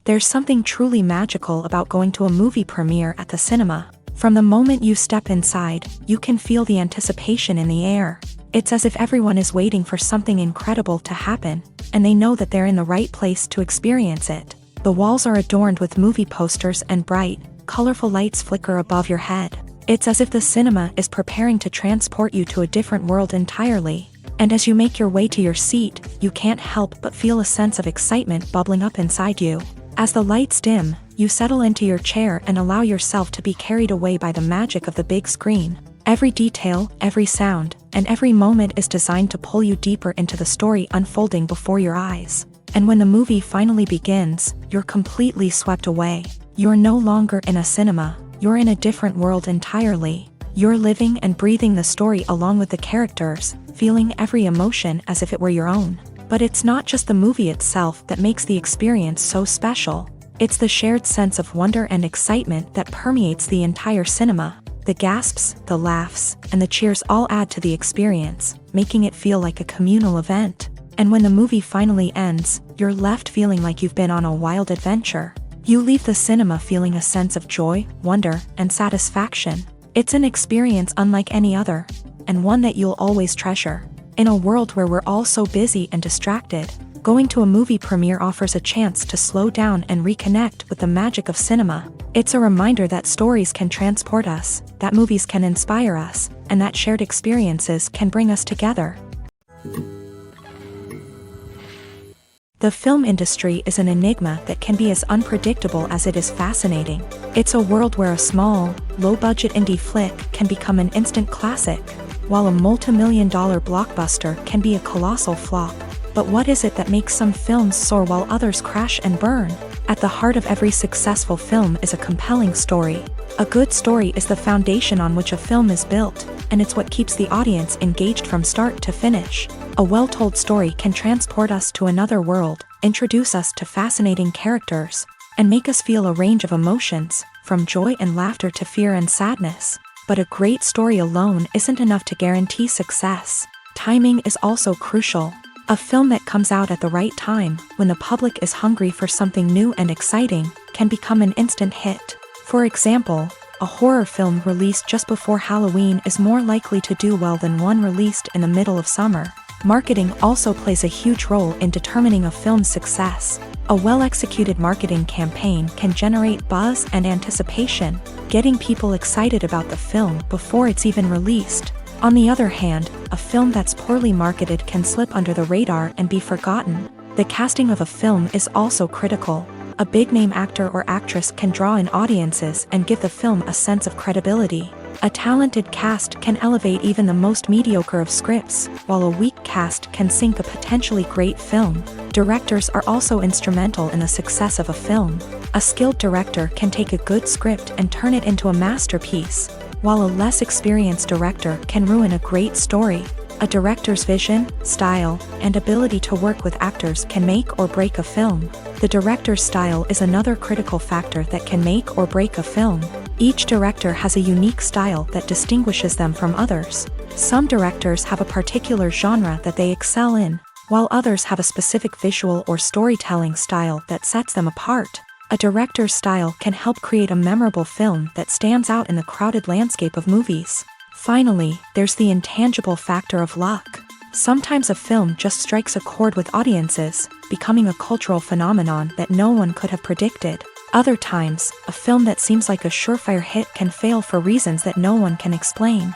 There's something truly magical about going to a movie premiere at the cinema. From the moment you step inside, you can feel the anticipation in the air. It's as if everyone is waiting for something incredible to happen, and they know that they're in the right place to experience it. The walls are adorned with movie posters and bright, colorful lights flicker above your head. It's as if the cinema is preparing to transport you to a different world entirely. And as you make your way to your seat, you can't help but feel a sense of excitement bubbling up inside you. As the lights dim, you settle into your chair and allow yourself to be carried away by the magic of the big screen. Every detail, every sound, and every moment is designed to pull you deeper into the story unfolding before your eyes. And when the movie finally begins, you're completely swept away. You're no longer in a cinema, you're in a different world entirely. You're living and breathing the story along with the characters, feeling every emotion as if it were your own. But it's not just the movie itself that makes the experience so special. It's the shared sense of wonder and excitement that permeates the entire cinema. The gasps, the laughs, and the cheers all add to the experience, making it feel like a communal event. And when the movie finally ends, you're left feeling like you've been on a wild adventure. You leave the cinema feeling a sense of joy, wonder, and satisfaction. It's an experience unlike any other, and one that you'll always treasure. In a world where we're all so busy and distracted, going to a movie premiere offers a chance to slow down and reconnect with the magic of cinema. It's a reminder that stories can transport us, that movies can inspire us, and that shared experiences can bring us together. The film industry is an enigma that can be as unpredictable as it is fascinating. It's a world where a small, low-budget indie flick can become an instant classic, while a multi-million-dollar blockbuster can be a colossal flop. But what is it that makes some films soar while others crash and burn? At the heart of every successful film is a compelling story. A good story is the foundation on which a film is built, and it's what keeps the audience engaged from start to finish. A well-told story can transport us to another world, introduce us to fascinating characters, and make us feel a range of emotions, from joy and laughter to fear and sadness. But a great story alone isn't enough to guarantee success. Timing is also crucial. A film that comes out at the right time, when the public is hungry for something new and exciting, can become an instant hit. For example, a horror film released just before Halloween is more likely to do well than one released in the middle of summer. Marketing also plays a huge role in determining a film's success. A well-executed marketing campaign can generate buzz and anticipation, getting people excited about the film before it's even released. On the other hand, a film that's poorly marketed can slip under the radar and be forgotten. The casting of a film is also critical. A big-name actor or actress can draw in audiences and give the film a sense of credibility. A talented cast can elevate even the most mediocre of scripts, while a weak cast can sink a potentially great film. Directors are also instrumental in the success of a film. A skilled director can take a good script and turn it into a masterpiece, while a less experienced director can ruin a great story. A director's vision, style, and ability to work with actors can make or break a film. The director's style is another critical factor that can make or break a film. Each director has a unique style that distinguishes them from others. Some directors have a particular genre that they excel in, while others have a specific visual or storytelling style that sets them apart. A director's style can help create a memorable film that stands out in the crowded landscape of movies. Finally, there's the intangible factor of luck. Sometimes a film just strikes a chord with audiences, becoming a cultural phenomenon that no one could have predicted. Other times, a film that seems like a surefire hit can fail for reasons that no one can explain.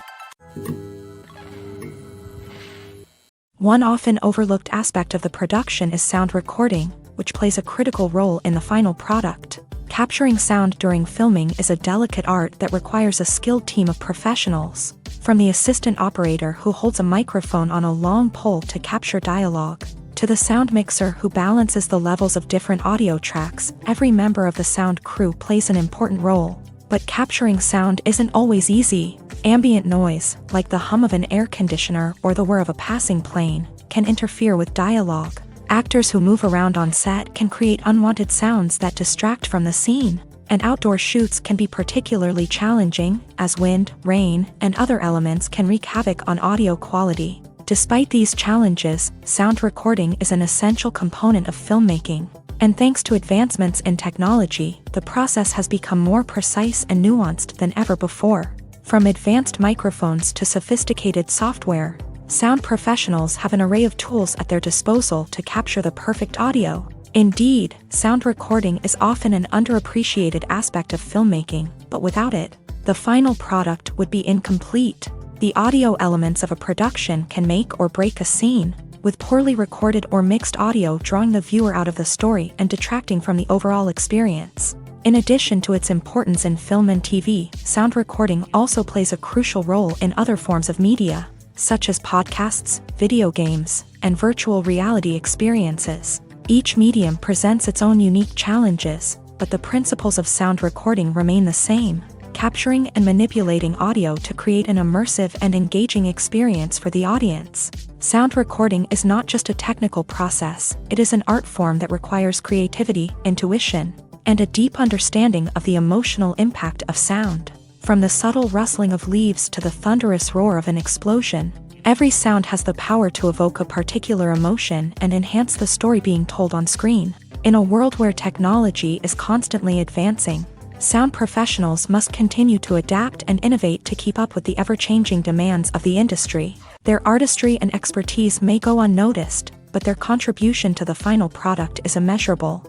One often overlooked aspect of the production is sound recording, which plays a critical role in the final product. Capturing sound during filming is a delicate art that requires a skilled team of professionals. From the assistant operator who holds a microphone on a long pole to capture dialogue, to the sound mixer who balances the levels of different audio tracks, every member of the sound crew plays an important role. But capturing sound isn't always easy. Ambient noise, like the hum of an air conditioner or the whir of a passing plane, can interfere with dialogue. Actors who move around on set can create unwanted sounds that distract from the scene. And outdoor shoots can be particularly challenging, as wind, rain, and other elements can wreak havoc on audio quality. Despite these challenges, sound recording is an essential component of filmmaking. And thanks to advancements in technology, the process has become more precise and nuanced than ever before. From advanced microphones to sophisticated software, sound professionals have an array of tools at their disposal to capture the perfect audio. Indeed, sound recording is often an underappreciated aspect of filmmaking, but without it, the final product would be incomplete. The audio elements of a production can make or break a scene, with poorly recorded or mixed audio drawing the viewer out of the story and detracting from the overall experience. In addition to its importance in film and TV, sound recording also plays a crucial role in other forms of media, such as podcasts, video games, and virtual reality experiences. Each medium presents its own unique challenges, but the principles of sound recording remain the same, capturing and manipulating audio to create an immersive and engaging experience for the audience. Sound recording is not just a technical process, it is an art form that requires creativity, intuition, and a deep understanding of the emotional impact of sound. From the subtle rustling of leaves to the thunderous roar of an explosion, every sound has the power to evoke a particular emotion and enhance the story being told on screen. In a world where technology is constantly advancing, sound professionals must continue to adapt and innovate to keep up with the ever-changing demands of the industry. Their artistry and expertise may go unnoticed, but their contribution to the final product is immeasurable.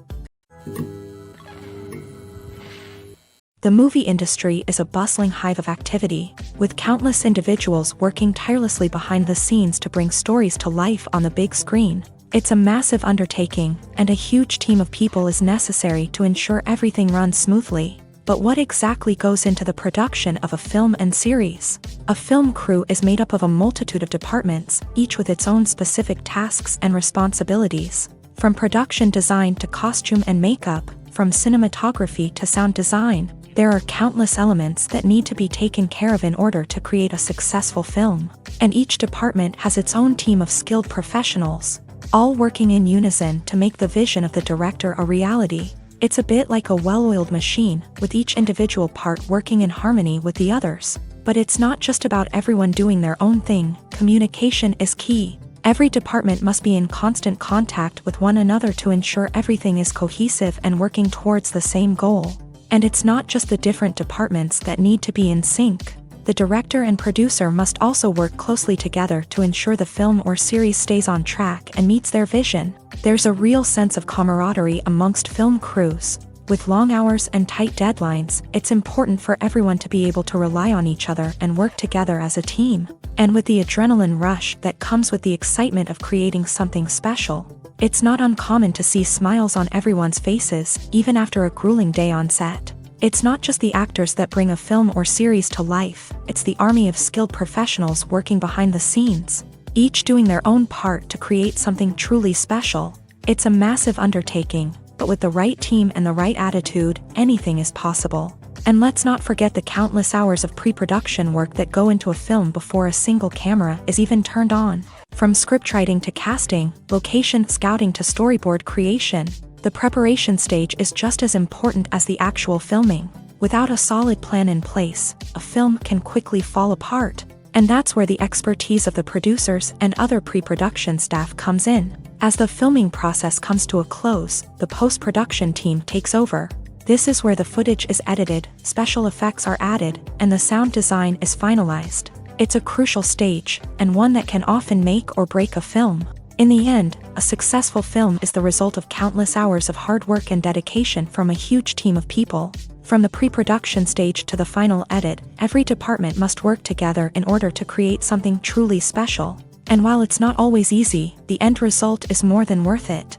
The movie industry is a bustling hive of activity, with countless individuals working tirelessly behind the scenes to bring stories to life on the big screen. It's a massive undertaking, and a huge team of people is necessary to ensure everything runs smoothly. But what exactly goes into the production of a film and series? A film crew is made up of a multitude of departments, each with its own specific tasks and responsibilities. From production design to costume and makeup, from cinematography to sound design, there are countless elements that need to be taken care of in order to create a successful film. And each department has its own team of skilled professionals, all working in unison to make the vision of the director a reality. It's a bit like a well-oiled machine, with each individual part working in harmony with the others. But it's not just about everyone doing their own thing, communication is key. Every department must be in constant contact with one another to ensure everything is cohesive and working towards the same goal. And it's not just the different departments that need to be in sync. The director and producer must also work closely together to ensure the film or series stays on track and meets their vision. There's a real sense of camaraderie amongst film crews. With long hours and tight deadlines, it's important for everyone to be able to rely on each other and work together as a team. And with the adrenaline rush that comes with the excitement of creating something special, it's not uncommon to see smiles on everyone's faces, even after a grueling day on set. It's not just the actors that bring a film or series to life, it's the army of skilled professionals working behind the scenes, each doing their own part to create something truly special. It's a massive undertaking, but with the right team and the right attitude, anything is possible. And let's not forget the countless hours of pre-production work that go into a film before a single camera is even turned on. From scriptwriting to casting, location scouting to storyboard creation, the preparation stage is just as important as the actual filming. Without a solid plan in place, a film can quickly fall apart. And that's where the expertise of the producers and other pre-production staff comes in. As the filming process comes to a close, the post-production team takes over. This is where the footage is edited, special effects are added, and the sound design is finalized. It's a crucial stage, and one that can often make or break a film. In the end, a successful film is the result of countless hours of hard work and dedication from a huge team of people. From the pre-production stage to the final edit, every department must work together in order to create something truly special. And while it's not always easy, the end result is more than worth it.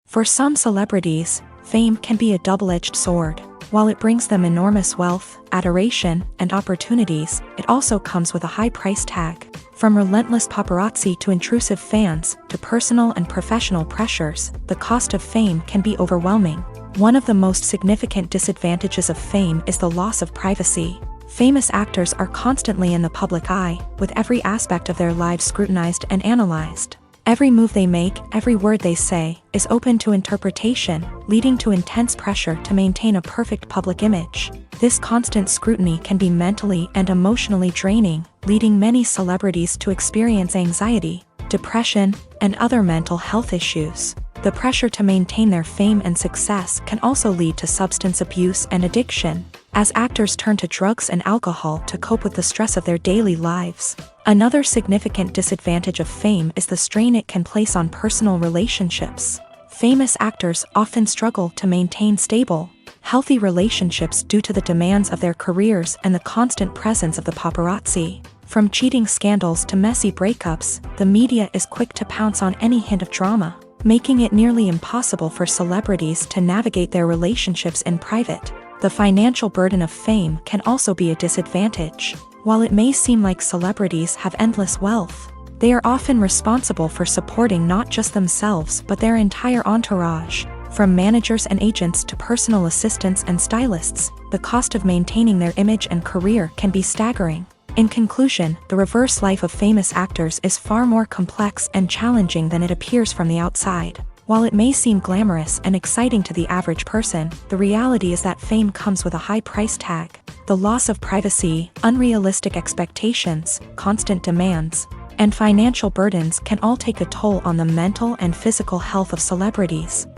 For some celebrities, fame can be a double-edged sword. While it brings them enormous wealth, adoration, and opportunities, it also comes with a high price tag. From relentless paparazzi to intrusive fans, to personal and professional pressures, the cost of fame can be overwhelming. One of the most significant disadvantages of fame is the loss of privacy. Famous actors are constantly in the public eye, with every aspect of their lives scrutinized and analyzed. Every move they make, every word they say, is open to interpretation, leading to intense pressure to maintain a perfect public image. This constant scrutiny can be mentally and emotionally draining, leading many celebrities to experience anxiety, depression, and other mental health issues. The pressure to maintain their fame and success can also lead to substance abuse and addiction, as actors turn to drugs and alcohol to cope with the stress of their daily lives. Another significant disadvantage of fame is the strain it can place on personal relationships. Famous actors often struggle to maintain stable, healthy relationships due to the demands of their careers and the constant presence of the paparazzi. From cheating scandals to messy breakups, the media is quick to pounce on any hint of drama, making it nearly impossible for celebrities to navigate their relationships in private. The financial burden of fame can also be a disadvantage. While it may seem like celebrities have endless wealth, they are often responsible for supporting not just themselves but their entire entourage. From managers and agents to personal assistants and stylists, the cost of maintaining their image and career can be staggering. In conclusion, the reverse life of famous actors is far more complex and challenging than it appears from the outside. While it may seem glamorous and exciting to the average person, the reality is that fame comes with a high price tag. The loss of privacy, unrealistic expectations, constant demands, and financial burdens can all take a toll on the mental and physical health of celebrities.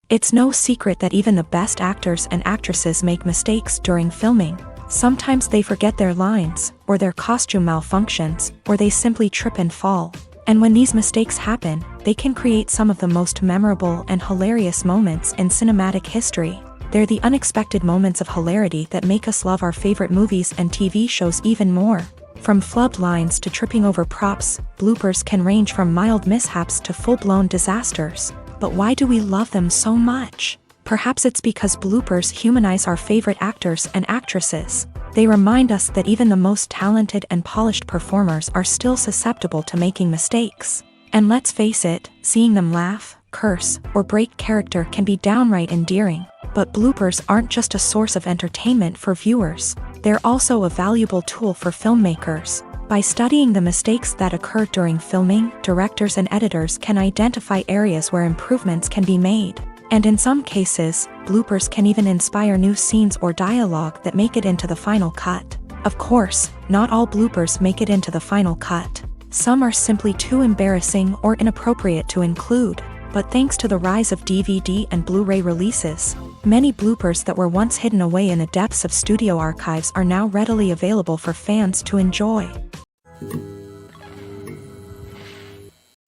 It's no secret that even the best actors and actresses make mistakes during filming. Sometimes they forget their lines, or their costume malfunctions, or they simply trip and fall. And when these mistakes happen, they can create some of the most memorable and hilarious moments in cinematic history. They're the unexpected moments of hilarity that make us love our favorite movies and TV shows even more. From flubbed lines to tripping over props, bloopers can range from mild mishaps to full-blown disasters. But why do we love them so much? Perhaps it's because bloopers humanize our favorite actors and actresses. They remind us that even the most talented and polished performers are still susceptible to making mistakes. And let's face it, seeing them laugh, curse, or break character can be downright endearing. But bloopers aren't just a source of entertainment for viewers. They're also a valuable tool for filmmakers. By studying the mistakes that occur during filming, directors and editors can identify areas where improvements can be made. And in some cases, bloopers can even inspire new scenes or dialogue that make it into the final cut. Of course, not all bloopers make it into the final cut. Some are simply too embarrassing or inappropriate to include. But thanks to the rise of DVD and Blu-ray releases, many bloopers that were once hidden away in the depths of studio archives are now readily available for fans to enjoy.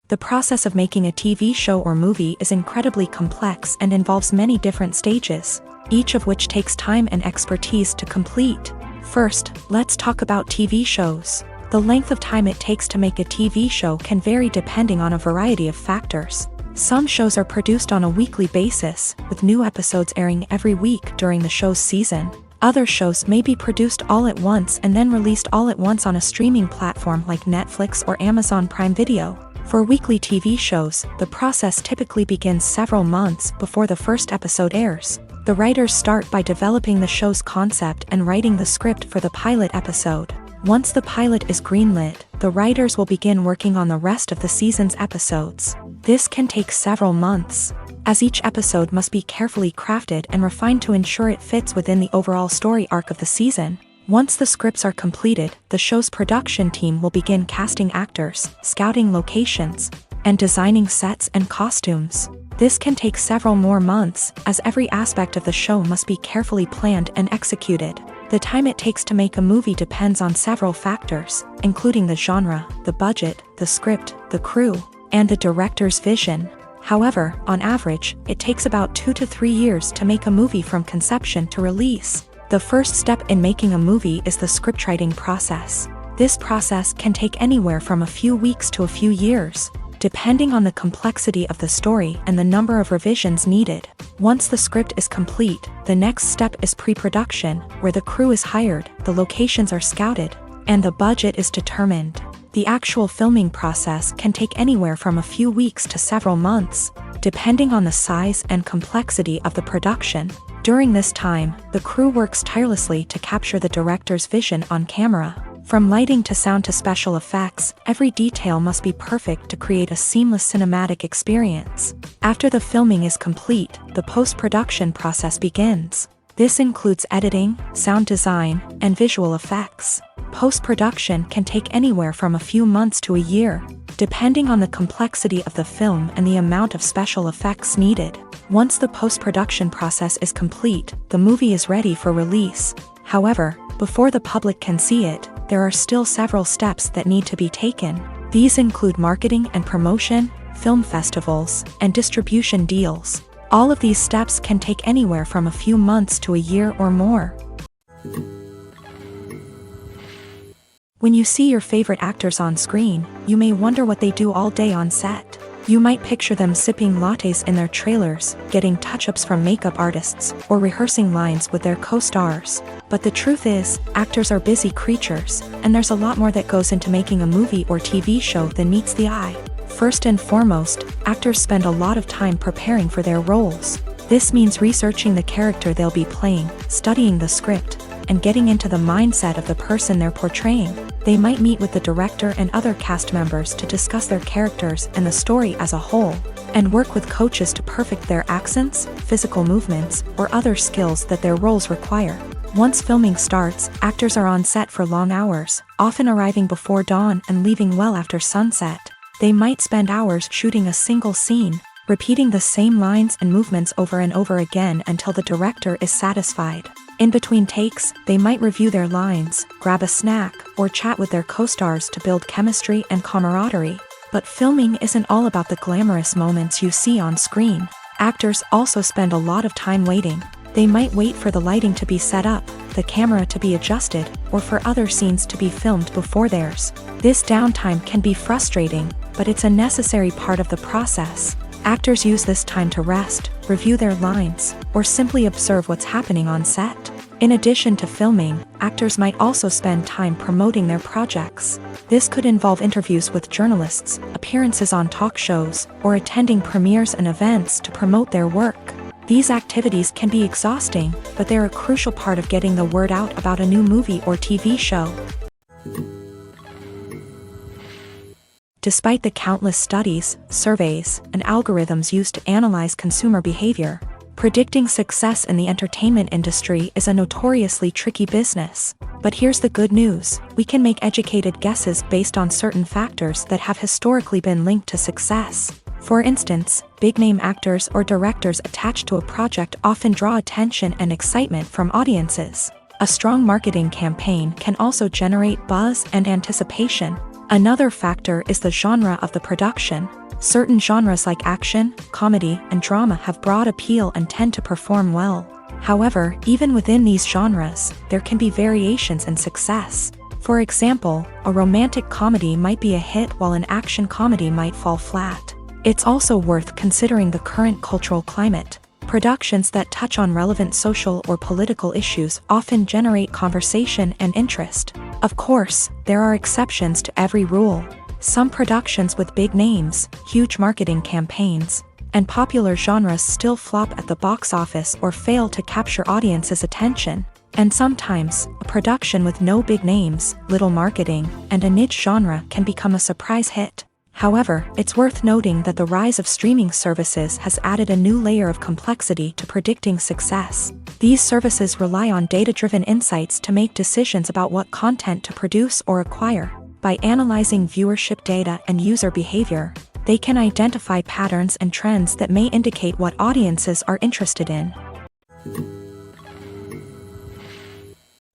The process of making a TV show or movie is incredibly complex and involves many different stages, each of which takes time and expertise to complete. First, let's talk about TV shows. The length of time it takes to make a TV show can vary depending on a variety of factors. Some shows are produced on a weekly basis, with new episodes airing every week during the show's season. Other shows may be produced all at once and then released all at once on a streaming platform like Netflix or Amazon Prime Video. For weekly TV shows, the process typically begins several months before the first episode airs. The writers start by developing the show's concept and writing the script for the pilot episode. Once the pilot is greenlit, the writers will begin working on the rest of the season's episodes. This can take several months, as each episode must be carefully crafted and refined to ensure it fits within the overall story arc of the season. Once the scripts are completed, the show's production team will begin casting actors, scouting locations, and designing sets and costumes. This can take several more months, as every aspect of the show must be carefully planned and executed. The time it takes to make a movie depends on several factors, including the genre, the budget, the script, the crew, and the director's vision. However, on average, it takes about 2 to 3 years to make a movie from conception to release. The first step in making a movie is the scriptwriting process. This process can take anywhere from a few weeks to a few years, depending on the complexity of the story and the number of revisions needed. Once the script is complete, the next step is pre-production, where the crew is hired, the locations are scouted, and the budget is determined. The actual filming process can take anywhere from a few weeks to several months, depending on the size and complexity of the production. During this time, the crew works tirelessly to capture the director's vision on camera. From lighting to sound to special effects, every detail must be perfect to create a seamless cinematic experience. After the filming is complete, the post-production process begins. This includes editing, sound design, and visual effects. Post-production can take anywhere from a few months to a year, depending on the complexity of the film and the amount of special effects needed. Once the post-production process is complete, the movie is ready for release. However, before the public can see it, there are still several steps that need to be taken. These include marketing and promotion, film festivals, and distribution deals. All of these steps can take anywhere from a few months to a year or more. When you see your favorite actors on screen, you may wonder what they do all day on set. You might picture them sipping lattes in their trailers, getting touch-ups from makeup artists, or rehearsing lines with their co-stars. But the truth is, actors are busy creatures, and there's a lot more that goes into making a movie or TV show than meets the eye. First and foremost, actors spend a lot of time preparing for their roles. This means researching the character they'll be playing, studying the script, and getting into the mindset of the person they're portraying. They might meet with the director and other cast members to discuss their characters and the story as a whole, and work with coaches to perfect their accents, physical movements, or other skills that their roles require. Once filming starts, actors are on set for long hours, often arriving before dawn and leaving well after sunset. They might spend hours shooting a single scene, repeating the same lines and movements over and over again until the director is satisfied. In between takes, they might review their lines, grab a snack, or chat with their co-stars to build chemistry and camaraderie. But filming isn't all about the glamorous moments you see on screen. Actors also spend a lot of time waiting. They might wait for the lighting to be set up, the camera to be adjusted, or for other scenes to be filmed before theirs. This downtime can be frustrating, but it's a necessary part of the process. Actors use this time to rest, review their lines, or simply observe what's happening on set. In addition to filming, actors might also spend time promoting their projects. This could involve interviews with journalists, appearances on talk shows, or attending premieres and events to promote their work. These activities can be exhausting, but they're a crucial part of getting the word out about a new movie or TV show. Despite the countless studies, surveys, and algorithms used to analyze consumer behavior, predicting success in the entertainment industry is a notoriously tricky business. But here's the good news: we can make educated guesses based on certain factors that have historically been linked to success. For instance, big-name actors or directors attached to a project often draw attention and excitement from audiences. A strong marketing campaign can also generate buzz and anticipation. Another factor is the genre of the production. Certain genres like action, comedy, and drama have broad appeal and tend to perform well. However, even within these genres, there can be variations in success. For example, a romantic comedy might be a hit while an action comedy might fall flat. It's also worth considering the current cultural climate. Productions that touch on relevant social or political issues often generate conversation and interest. Of course, there are exceptions to every rule. Some productions with big names, huge marketing campaigns, and popular genres still flop at the box office or fail to capture audiences' attention. And sometimes, a production with no big names, little marketing, and a niche genre can become a surprise hit. However, it's worth noting that the rise of streaming services has added a new layer of complexity to predicting success. These services rely on data-driven insights to make decisions about what content to produce or acquire. By analyzing viewership data and user behavior, they can identify patterns and trends that may indicate what audiences are interested in.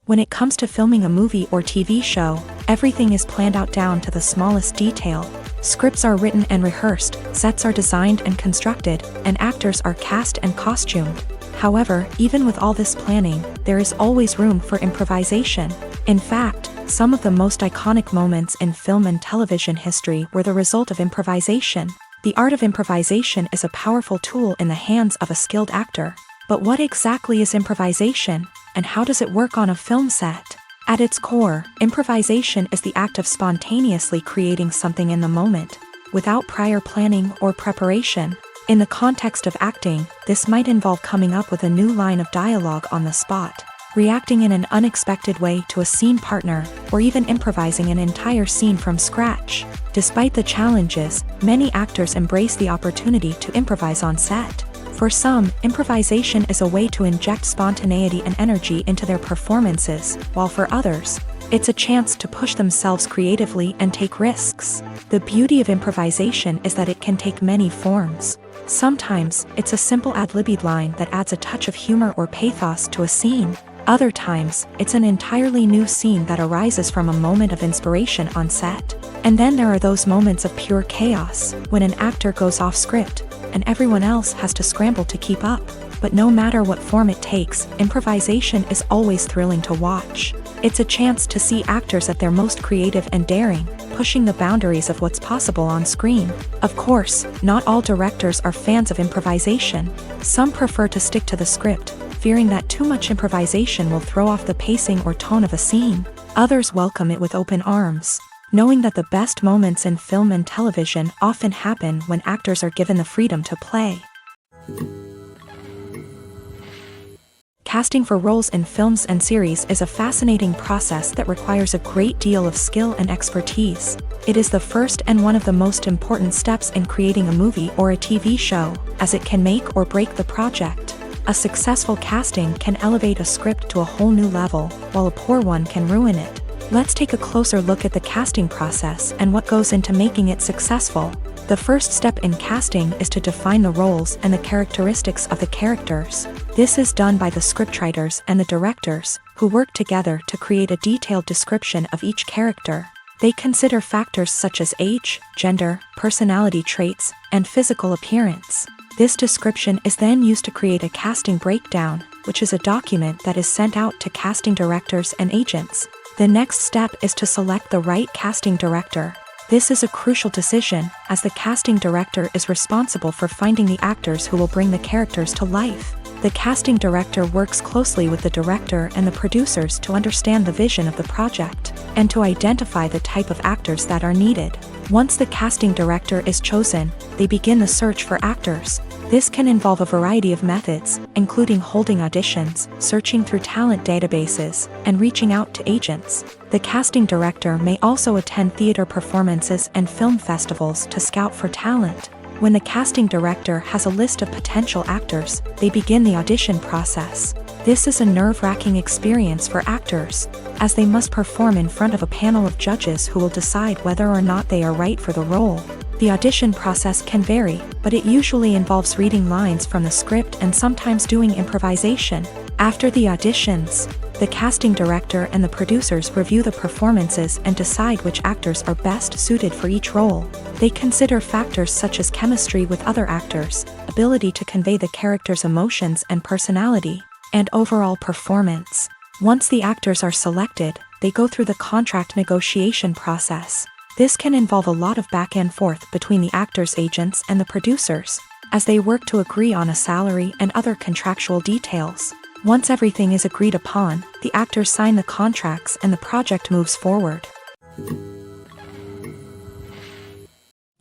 When it comes to filming a movie or TV show, everything is planned out down to the smallest detail. Scripts are written and rehearsed, sets are designed and constructed, and actors are cast and costumed. However, even with all this planning, there is always room for improvisation. In fact, some of the most iconic moments in film and television history were the result of improvisation. The art of improvisation is a powerful tool in the hands of a skilled actor. But what exactly is improvisation, and how does it work on a film set? At its core, improvisation is the act of spontaneously creating something in the moment, without prior planning or preparation. In the context of acting, this might involve coming up with a new line of dialogue on the spot, reacting in an unexpected way to a scene partner, or even improvising an entire scene from scratch. Despite the challenges, many actors embrace the opportunity to improvise on set. For some, improvisation is a way to inject spontaneity and energy into their performances, while for others, it's a chance to push themselves creatively and take risks. The beauty of improvisation is that it can take many forms. Sometimes, it's a simple ad-libbed line that adds a touch of humor or pathos to a scene. Other times, it's an entirely new scene that arises from a moment of inspiration on set. And then there are those moments of pure chaos, when an actor goes off script, and everyone else has to scramble to keep up. But no matter what form it takes, improvisation is always thrilling to watch. It's a chance to see actors at their most creative and daring, pushing the boundaries of what's possible on screen. Of course, not all directors are fans of improvisation. Some prefer to stick to the script, fearing that too much improvisation will throw off the pacing or tone of a scene. Others welcome it with open arms, knowing that the best moments in film and television often happen when actors are given the freedom to play. Casting for roles in films and series is a fascinating process that requires a great deal of skill and expertise. It is the first and one of the most important steps in creating a movie or a TV show, as it can make or break the project. A successful casting can elevate a script to a whole new level, while a poor one can ruin it. Let's take a closer look at the casting process and what goes into making it successful. The first step in casting is to define the roles and the characteristics of the characters. This is done by the scriptwriters and the directors, who work together to create a detailed description of each character. They consider factors such as age, gender, personality traits, and physical appearance. This description is then used to create a casting breakdown, which is a document that is sent out to casting directors and agents. The next step is to select the right casting director. This is a crucial decision, as the casting director is responsible for finding the actors who will bring the characters to life. The casting director works closely with the director and the producers to understand the vision of the project, and to identify the type of actors that are needed. Once the casting director is chosen, they begin the search for actors. This can involve a variety of methods, including holding auditions, searching through talent databases, and reaching out to agents. The casting director may also attend theater performances and film festivals to scout for talent. When the casting director has a list of potential actors, they begin the audition process. This is a nerve-wracking experience for actors, as they must perform in front of a panel of judges who will decide whether or not they are right for the role. The audition process can vary, but it usually involves reading lines from the script and sometimes doing improvisation. After the auditions, the casting director and the producers review the performances and decide which actors are best suited for each role. They consider factors such as chemistry with other actors, ability to convey the character's emotions and personality, and overall performance. Once the actors are selected, they go through the contract negotiation process. This can involve a lot of back and forth between the actors' agents and the producers, as they work to agree on a salary and other contractual details. Once everything is agreed upon, the actors sign the contracts and the project moves forward.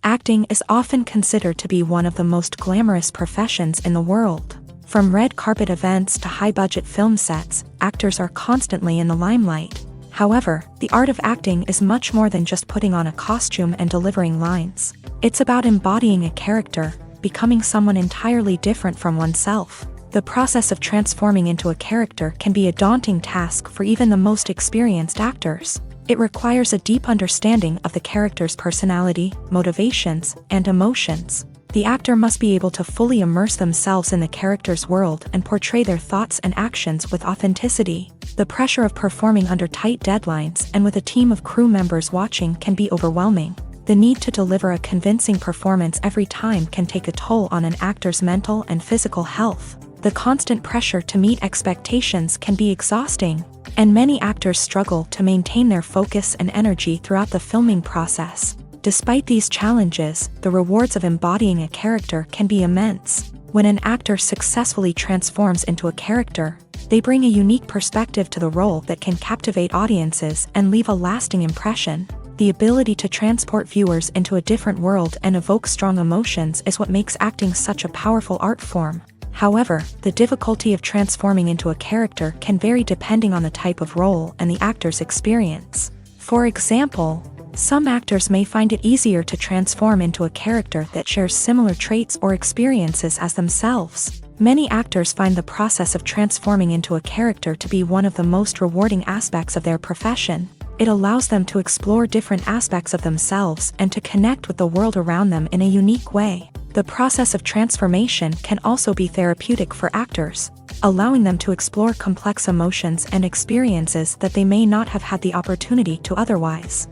Acting is often considered to be one of the most glamorous professions in the world. From red carpet events to high-budget film sets, actors are constantly in the limelight. However, the art of acting is much more than just putting on a costume and delivering lines. It's about embodying a character, becoming someone entirely different from oneself. The process of transforming into a character can be a daunting task for even the most experienced actors. It requires a deep understanding of the character's personality, motivations, and emotions. The actor must be able to fully immerse themselves in the character's world and portray their thoughts and actions with authenticity. The pressure of performing under tight deadlines and with a team of crew members watching can be overwhelming. The need to deliver a convincing performance every time can take a toll on an actor's mental and physical health. The constant pressure to meet expectations can be exhausting, and many actors struggle to maintain their focus and energy throughout the filming process. Despite these challenges, the rewards of embodying a character can be immense. When an actor successfully transforms into a character, they bring a unique perspective to the role that can captivate audiences and leave a lasting impression. The ability to transport viewers into a different world and evoke strong emotions is what makes acting such a powerful art form. However, the difficulty of transforming into a character can vary depending on the type of role and the actor's experience. For example, some actors may find it easier to transform into a character that shares similar traits or experiences as themselves. Many actors find the process of transforming into a character to be one of the most rewarding aspects of their profession. It allows them to explore different aspects of themselves and to connect with the world around them in a unique way. The process of transformation can also be therapeutic for actors, allowing them to explore complex emotions and experiences that they may not have had the opportunity to otherwise.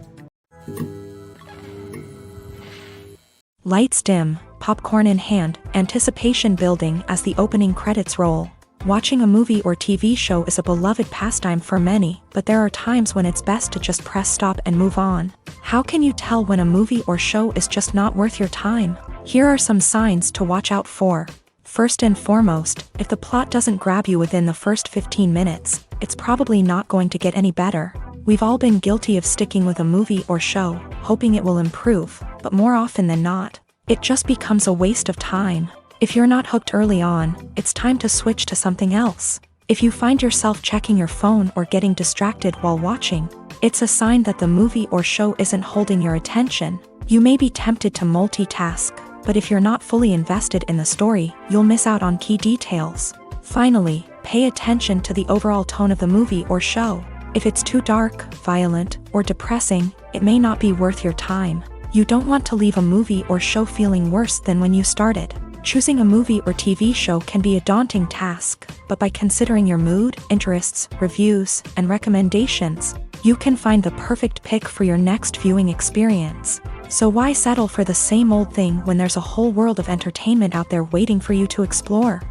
Lights dim, popcorn in hand, anticipation building as the opening credits roll. Watching a movie or TV show is a beloved pastime for many, but there are times when it's best to just press stop and move on. How can you tell when a movie or show is just not worth your time? Here are some signs to watch out for. First and foremost, if the plot doesn't grab you within the first 15 minutes, it's probably not going to get any better. We've all been guilty of sticking with a movie or show, hoping it will improve, but more often than not, it just becomes a waste of time. If you're not hooked early on, it's time to switch to something else. If you find yourself checking your phone or getting distracted while watching, it's a sign that the movie or show isn't holding your attention. You may be tempted to multitask, but if you're not fully invested in the story, you'll miss out on key details. Finally, pay attention to the overall tone of the movie or show. If it's too dark, violent, or depressing, it may not be worth your time. You don't want to leave a movie or show feeling worse than when you started. Choosing a movie or TV show can be a daunting task, but by considering your mood, interests, reviews, and recommendations, you can find the perfect pick for your next viewing experience. So why settle for the same old thing when there's a whole world of entertainment out there waiting for you to explore?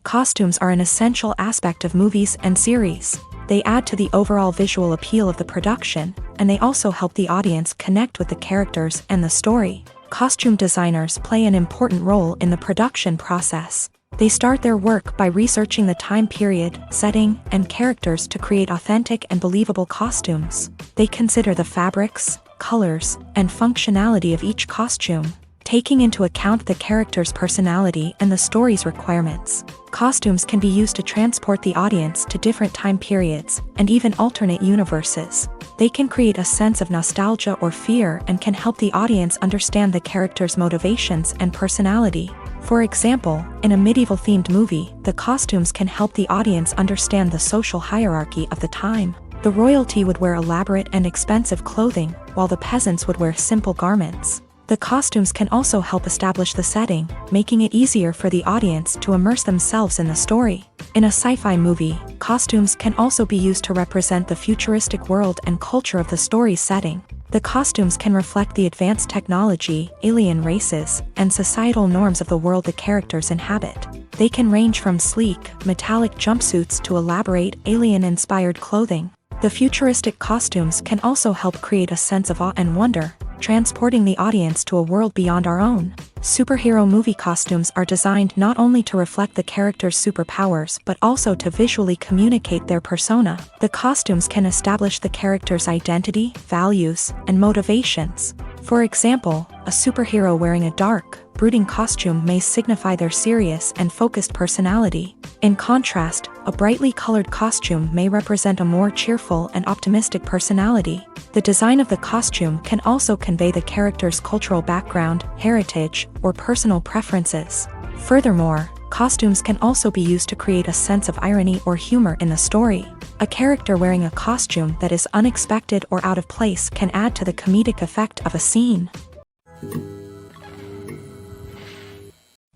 Costumes are an essential aspect of movies and series. They add to the overall visual appeal of the production, and they also help the audience connect with the characters and the story. Costume designers play an important role in the production process. They start their work by researching the time period, setting, and characters to create authentic and believable costumes. They consider the fabrics, colors, and functionality of each costume, taking into account the character's personality and the story's requirements. Costumes can be used to transport the audience to different time periods and even alternate universes. They can create a sense of nostalgia or fear and can help the audience understand the character's motivations and personality. For example, in a medieval-themed movie, the costumes can help the audience understand the social hierarchy of the time. The royalty would wear elaborate and expensive clothing, while the peasants would wear simple garments. The costumes can also help establish the setting, making it easier for the audience to immerse themselves in the story. In a sci-fi movie, costumes can also be used to represent the futuristic world and culture of the story's setting. The costumes can reflect the advanced technology, alien races, and societal norms of the world the characters inhabit. They can range from sleek, metallic jumpsuits to elaborate, alien-inspired clothing. The futuristic costumes can also help create a sense of awe and wonder, transporting the audience to a world beyond our own. Superhero movie costumes are designed not only to reflect the character's superpowers but also to visually communicate their persona. The costumes can establish the character's identity, values, and motivations. For example, a superhero wearing a dark, brooding costume may signify their serious and focused personality. In contrast, a brightly colored costume may represent a more cheerful and optimistic personality. The design of the costume can also convey the character's cultural background, heritage, or personal preferences. Furthermore, costumes can also be used to create a sense of irony or humor in the story. A character wearing a costume that is unexpected or out of place can add to the comedic effect of a scene.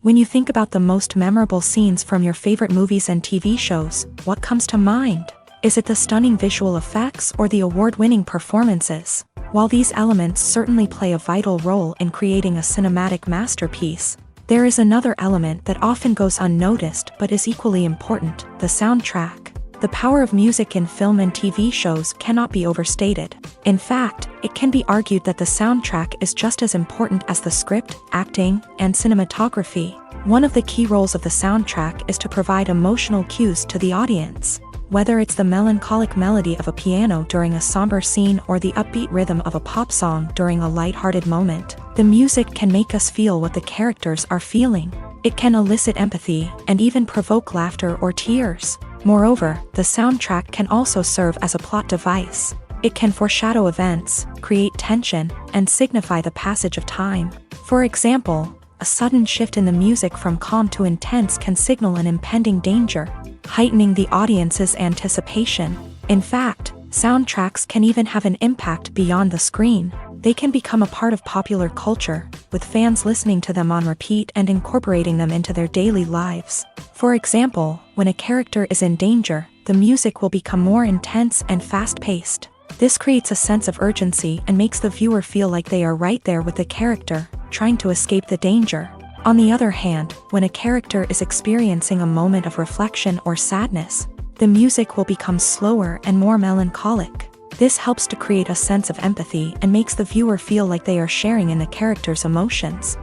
When you think about the most memorable scenes from your favorite movies and TV shows, what comes to mind? Is it the stunning visual effects or the award-winning performances? While these elements certainly play a vital role in creating a cinematic masterpiece, there is another element that often goes unnoticed but is equally important: the soundtrack. The power of music in film and TV shows cannot be overstated. In fact, it can be argued that the soundtrack is just as important as the script, acting, and cinematography. One of the key roles of the soundtrack is to provide emotional cues to the audience. Whether it's the melancholic melody of a piano during a somber scene or the upbeat rhythm of a pop song during a light-hearted moment, the music can make us feel what the characters are feeling. It can elicit empathy and even provoke laughter or tears. Moreover, the soundtrack can also serve as a plot device. It can foreshadow events, create tension, and signify the passage of time. For example, a sudden shift in the music from calm to intense can signal an impending danger, heightening the audience's anticipation. In fact, soundtracks can even have an impact beyond the screen. They can become a part of popular culture, with fans listening to them on repeat and incorporating them into their daily lives. For example, when a character is in danger, the music will become more intense and fast-paced. This creates a sense of urgency and makes the viewer feel like they are right there with the character, trying to escape the danger. On the other hand, when a character is experiencing a moment of reflection or sadness, the music will become slower and more melancholic. This helps to create a sense of empathy and makes the viewer feel like they are sharing in the character's emotions.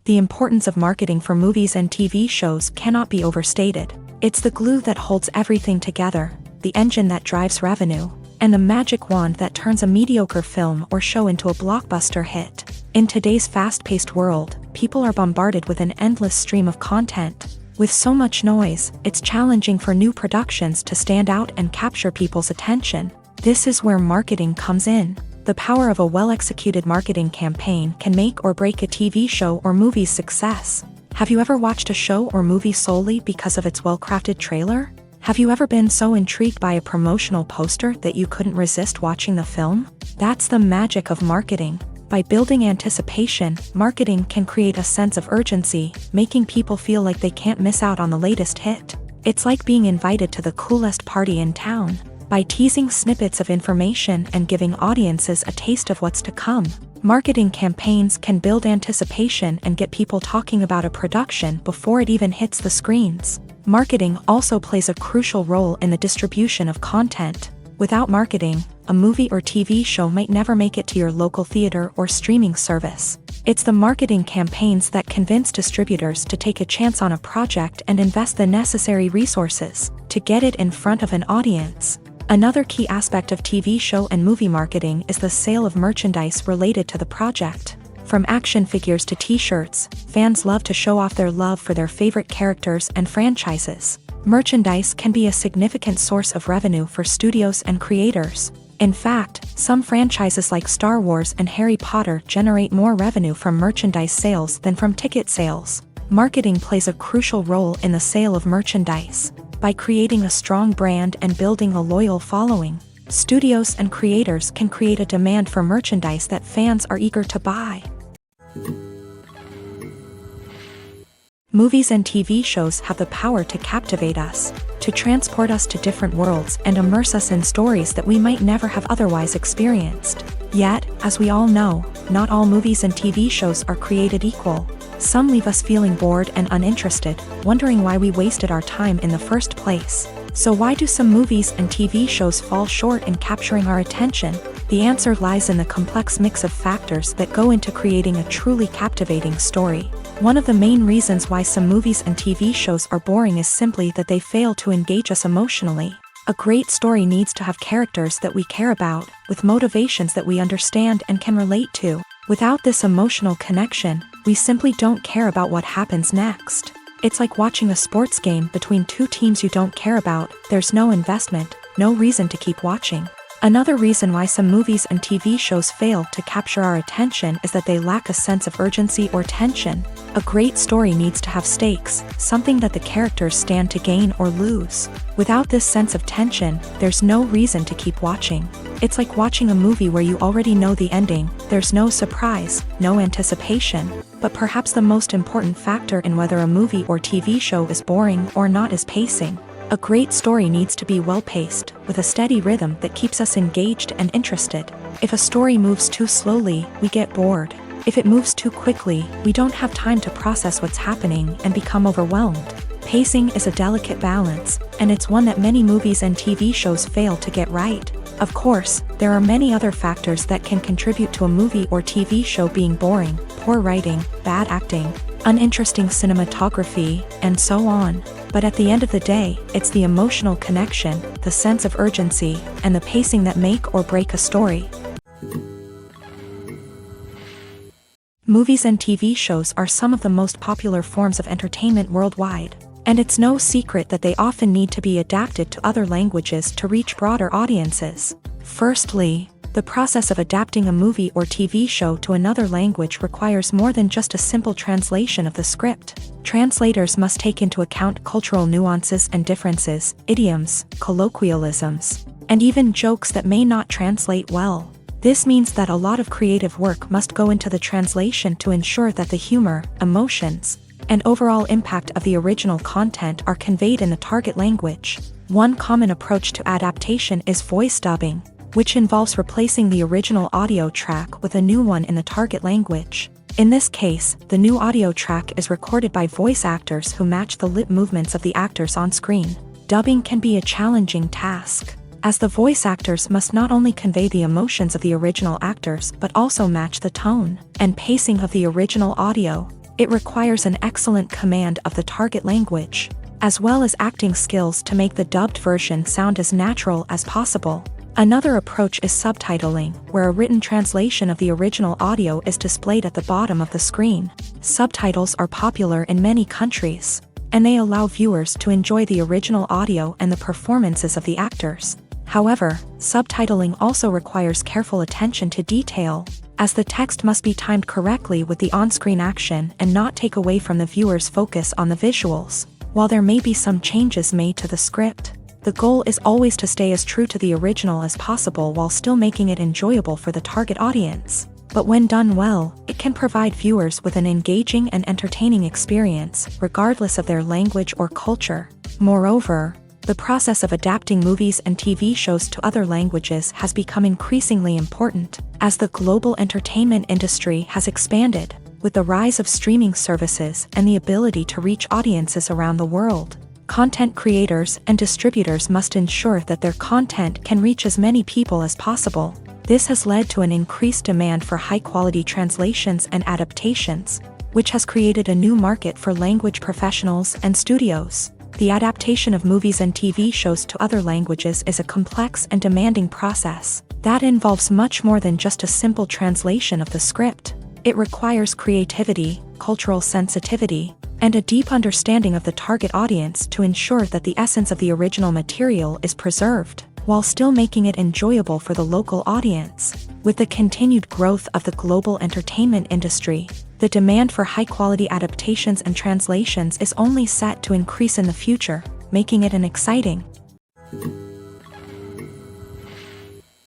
The importance of marketing for movies and TV shows cannot be overstated. It's the glue that holds everything together, the engine that drives revenue, and the magic wand that turns a mediocre film or show into a blockbuster hit. In today's fast-paced world, people are bombarded with an endless stream of content. With so much noise, it's challenging for new productions to stand out and capture people's attention. This is where marketing comes in. The power of a well-executed marketing campaign can make or break a TV show or movie's success. Have you ever watched a show or movie solely because of its well-crafted trailer? Have you ever been so intrigued by a promotional poster that you couldn't resist watching the film? That's the magic of marketing. By building anticipation, marketing can create a sense of urgency, making people feel like they can't miss out on the latest hit. It's like being invited to the coolest party in town. By teasing snippets of information and giving audiences a taste of what's to come, marketing campaigns can build anticipation and get people talking about a production before it even hits the screens. Marketing also plays a crucial role in the distribution of content. Without marketing, a movie or TV show might never make it to your local theater or streaming service. It's the marketing campaigns that convince distributors to take a chance on a project and invest the necessary resources to get it in front of an audience. Another key aspect of TV show and movie marketing is the sale of merchandise related to the project. From action figures to t-shirts, fans love to show off their love for their favorite characters and franchises. Merchandise can be a significant source of revenue for studios and creators. In fact, some franchises like Star Wars and Harry Potter generate more revenue from merchandise sales than from ticket sales. Marketing plays a crucial role in the sale of merchandise. By creating a strong brand and building a loyal following, studios and creators can create a demand for merchandise that fans are eager to buy. Movies and TV shows have the power to captivate us, to transport us to different worlds and immerse us in stories that we might never have otherwise experienced. Yet, as we all know, not all movies and TV shows are created equal. Some leave us feeling bored and uninterested, wondering why we wasted our time in the first place. So why do some movies and TV shows fall short in capturing our attention? The answer lies in the complex mix of factors that go into creating a truly captivating story. One of the main reasons why some movies and TV shows are boring is simply that they fail to engage us emotionally. A great story needs to have characters that we care about, with motivations that we understand and can relate to. Without this emotional connection, we simply don't care about what happens next. It's like watching a sports game between two teams you don't care about. There's no investment, no reason to keep watching. Another reason why some movies and TV shows fail to capture our attention is that they lack a sense of urgency or tension. A great story needs to have stakes, something that the characters stand to gain or lose. Without this sense of tension, there's no reason to keep watching. It's like watching a movie where you already know the ending. There's no surprise, no anticipation. But perhaps the most important factor in whether a movie or TV show is boring or not is pacing. A great story needs to be well-paced, with a steady rhythm that keeps us engaged and interested. If a story moves too slowly, we get bored. If it moves too quickly, we don't have time to process what's happening and become overwhelmed. Pacing is a delicate balance, and it's one that many movies and TV shows fail to get right. Of course, there are many other factors that can contribute to a movie or TV show being boring: poor writing, bad acting, uninteresting cinematography, and so on. But at the end of the day, it's the emotional connection, the sense of urgency, and the pacing that make or break a story. Movies and TV shows are some of the most popular forms of entertainment worldwide, and it's no secret that they often need to be adapted to other languages to reach broader audiences. Firstly, the process of adapting a movie or TV show to another language requires more than just a simple translation of the script. Translators must take into account cultural nuances and differences, idioms, colloquialisms, and even jokes that may not translate well. This means that a lot of creative work must go into the translation to ensure that the humor, emotions, and overall impact of the original content are conveyed in the target language. One common approach to adaptation is voice dubbing, which involves replacing the original audio track with a new one in the target language. In this case, the new audio track is recorded by voice actors who match the lip movements of the actors on screen. Dubbing can be a challenging task, as the voice actors must not only convey the emotions of the original actors but also match the tone and pacing of the original audio. It requires an excellent command of the target language, as well as acting skills to make the dubbed version sound as natural as possible. Another approach is subtitling, where a written translation of the original audio is displayed at the bottom of the screen. Subtitles are popular in many countries, and they allow viewers to enjoy the original audio and the performances of the actors. However, subtitling also requires careful attention to detail, as the text must be timed correctly with the on-screen action and not take away from the viewer's focus on the visuals. While there may be some changes made to the script, the goal is always to stay as true to the original as possible while still making it enjoyable for the target audience. But when done well, it can provide viewers with an engaging and entertaining experience, regardless of their language or culture. Moreover, the process of adapting movies and TV shows to other languages has become increasingly important, as the global entertainment industry has expanded, with the rise of streaming services and the ability to reach audiences around the world. Content creators and distributors must ensure that their content can reach as many people as possible. This has led to an increased demand for high-quality translations and adaptations, which has created a new market for language professionals and studios. The adaptation of movies and TV shows to other languages is a complex and demanding process that involves much more than just a simple translation of the script. It requires creativity, cultural sensitivity, and a deep understanding of the target audience to ensure that the essence of the original material is preserved, while still making it enjoyable for the local audience. With the continued growth of the global entertainment industry, the demand for high-quality adaptations and translations is only set to increase in the future, making it an exciting.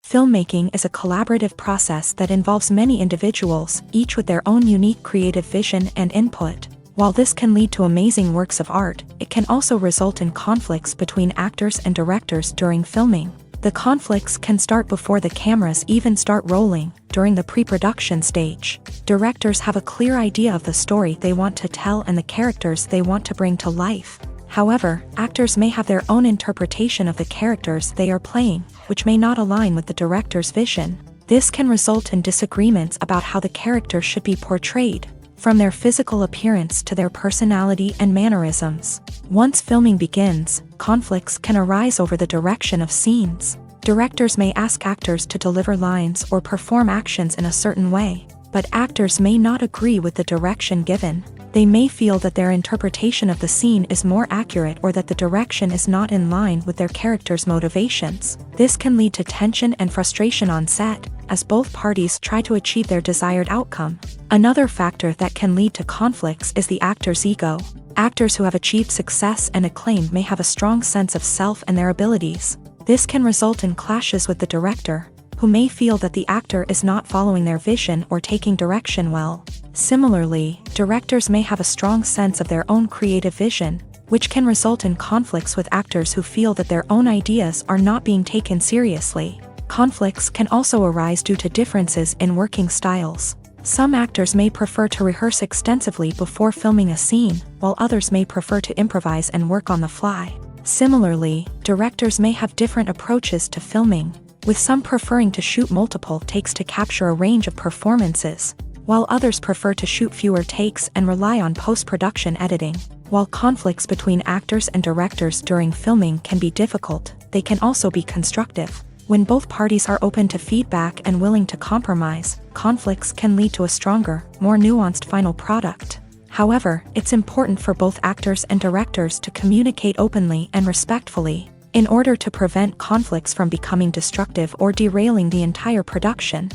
Filmmaking is a collaborative process that involves many individuals, each with their own unique creative vision and input. While this can lead to amazing works of art, it can also result in conflicts between actors and directors during filming. The conflicts can start before the cameras even start rolling, during the pre-production stage. Directors have a clear idea of the story they want to tell and the characters they want to bring to life. However, actors may have their own interpretation of the characters they are playing, which may not align with the director's vision. This can result in disagreements about how the character should be portrayed, from their physical appearance to their personality and mannerisms. Once filming begins, conflicts can arise over the direction of scenes. Directors may ask actors to deliver lines or perform actions in a certain way, but actors may not agree with the direction given. They may feel that their interpretation of the scene is more accurate or that the direction is not in line with their character's motivations. This can lead to tension and frustration on set, as both parties try to achieve their desired outcome. Another factor that can lead to conflicts is the actor's ego. Actors who have achieved success and acclaim may have a strong sense of self and their abilities. This can result in clashes with the director, who may feel that the actor is not following their vision or taking direction well. Similarly, directors may have a strong sense of their own creative vision, which can result in conflicts with actors who feel that their own ideas are not being taken seriously. Conflicts can also arise due to differences in working styles. Some actors may prefer to rehearse extensively before filming a scene, while others may prefer to improvise and work on the fly. Similarly, directors may have different approaches to filming, with some preferring to shoot multiple takes to capture a range of performances, while others prefer to shoot fewer takes and rely on post-production editing. While conflicts between actors and directors during filming can be difficult, they can also be constructive. When both parties are open to feedback and willing to compromise, conflicts can lead to a stronger, more nuanced final product. However, it's important for both actors and directors to communicate openly and respectfully, in order to prevent conflicts from becoming destructive or derailing the entire production.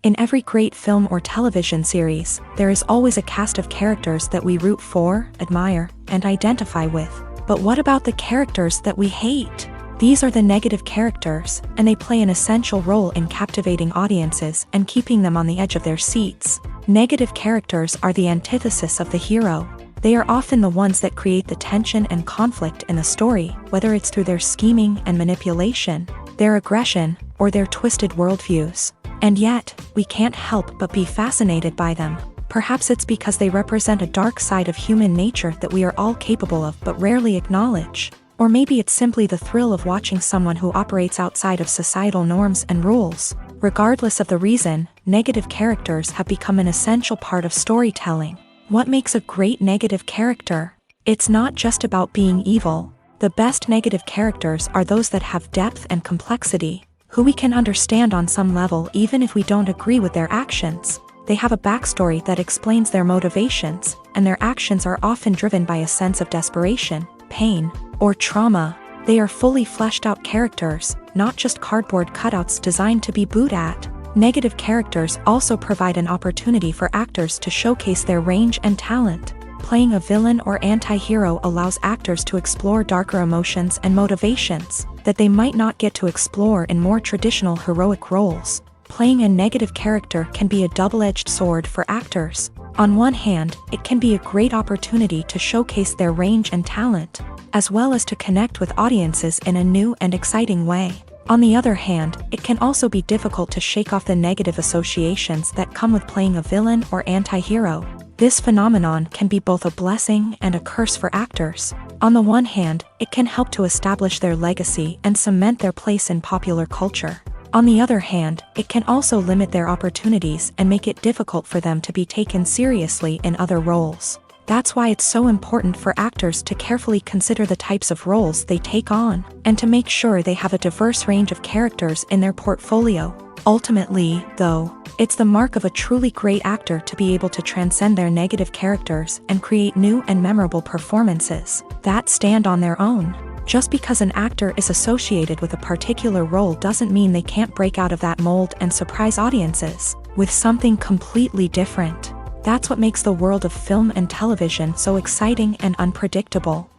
In every great film or television series, there is always a cast of characters that we root for, admire, and identify with. But what about the characters that we hate? These are the negative characters, and they play an essential role in captivating audiences and keeping them on the edge of their seats. Negative characters are the antithesis of the hero. They are often the ones that create the tension and conflict in the story, whether it's through their scheming and manipulation, their aggression, or their twisted worldviews. And yet, we can't help but be fascinated by them. Perhaps it's because they represent a dark side of human nature that we are all capable of but rarely acknowledge. Or maybe it's simply the thrill of watching someone who operates outside of societal norms and rules. Regardless of the reason, negative characters have become an essential part of storytelling. What makes a great negative character? It's not just about being evil. The best negative characters are those that have depth and complexity, who we can understand on some level even if we don't agree with their actions. They have a backstory that explains their motivations, and their actions are often driven by a sense of desperation, pain, or trauma. They are fully fleshed out characters, not just cardboard cutouts designed to be booed at. Negative characters also provide an opportunity for actors to showcase their range and talent. Playing a villain or anti-hero allows actors to explore darker emotions and motivations that they might not get to explore in more traditional heroic roles. Playing a negative character can be a double-edged sword for actors. On one hand, it can be a great opportunity to showcase their range and talent, as well as to connect with audiences in a new and exciting way. On the other hand, it can also be difficult to shake off the negative associations that come with playing a villain or anti-hero. This phenomenon can be both a blessing and a curse for actors. On the one hand, it can help to establish their legacy and cement their place in popular culture. On the other hand, it can also limit their opportunities and make it difficult for them to be taken seriously in other roles. That's why it's so important for actors to carefully consider the types of roles they take on, and to make sure they have a diverse range of characters in their portfolio. Ultimately, though, it's the mark of a truly great actor to be able to transcend their negative characters and create new and memorable performances that stand on their own. Just because an actor is associated with a particular role doesn't mean they can't break out of that mold and surprise audiences with something completely different. That's what makes the world of film and television so exciting and unpredictable.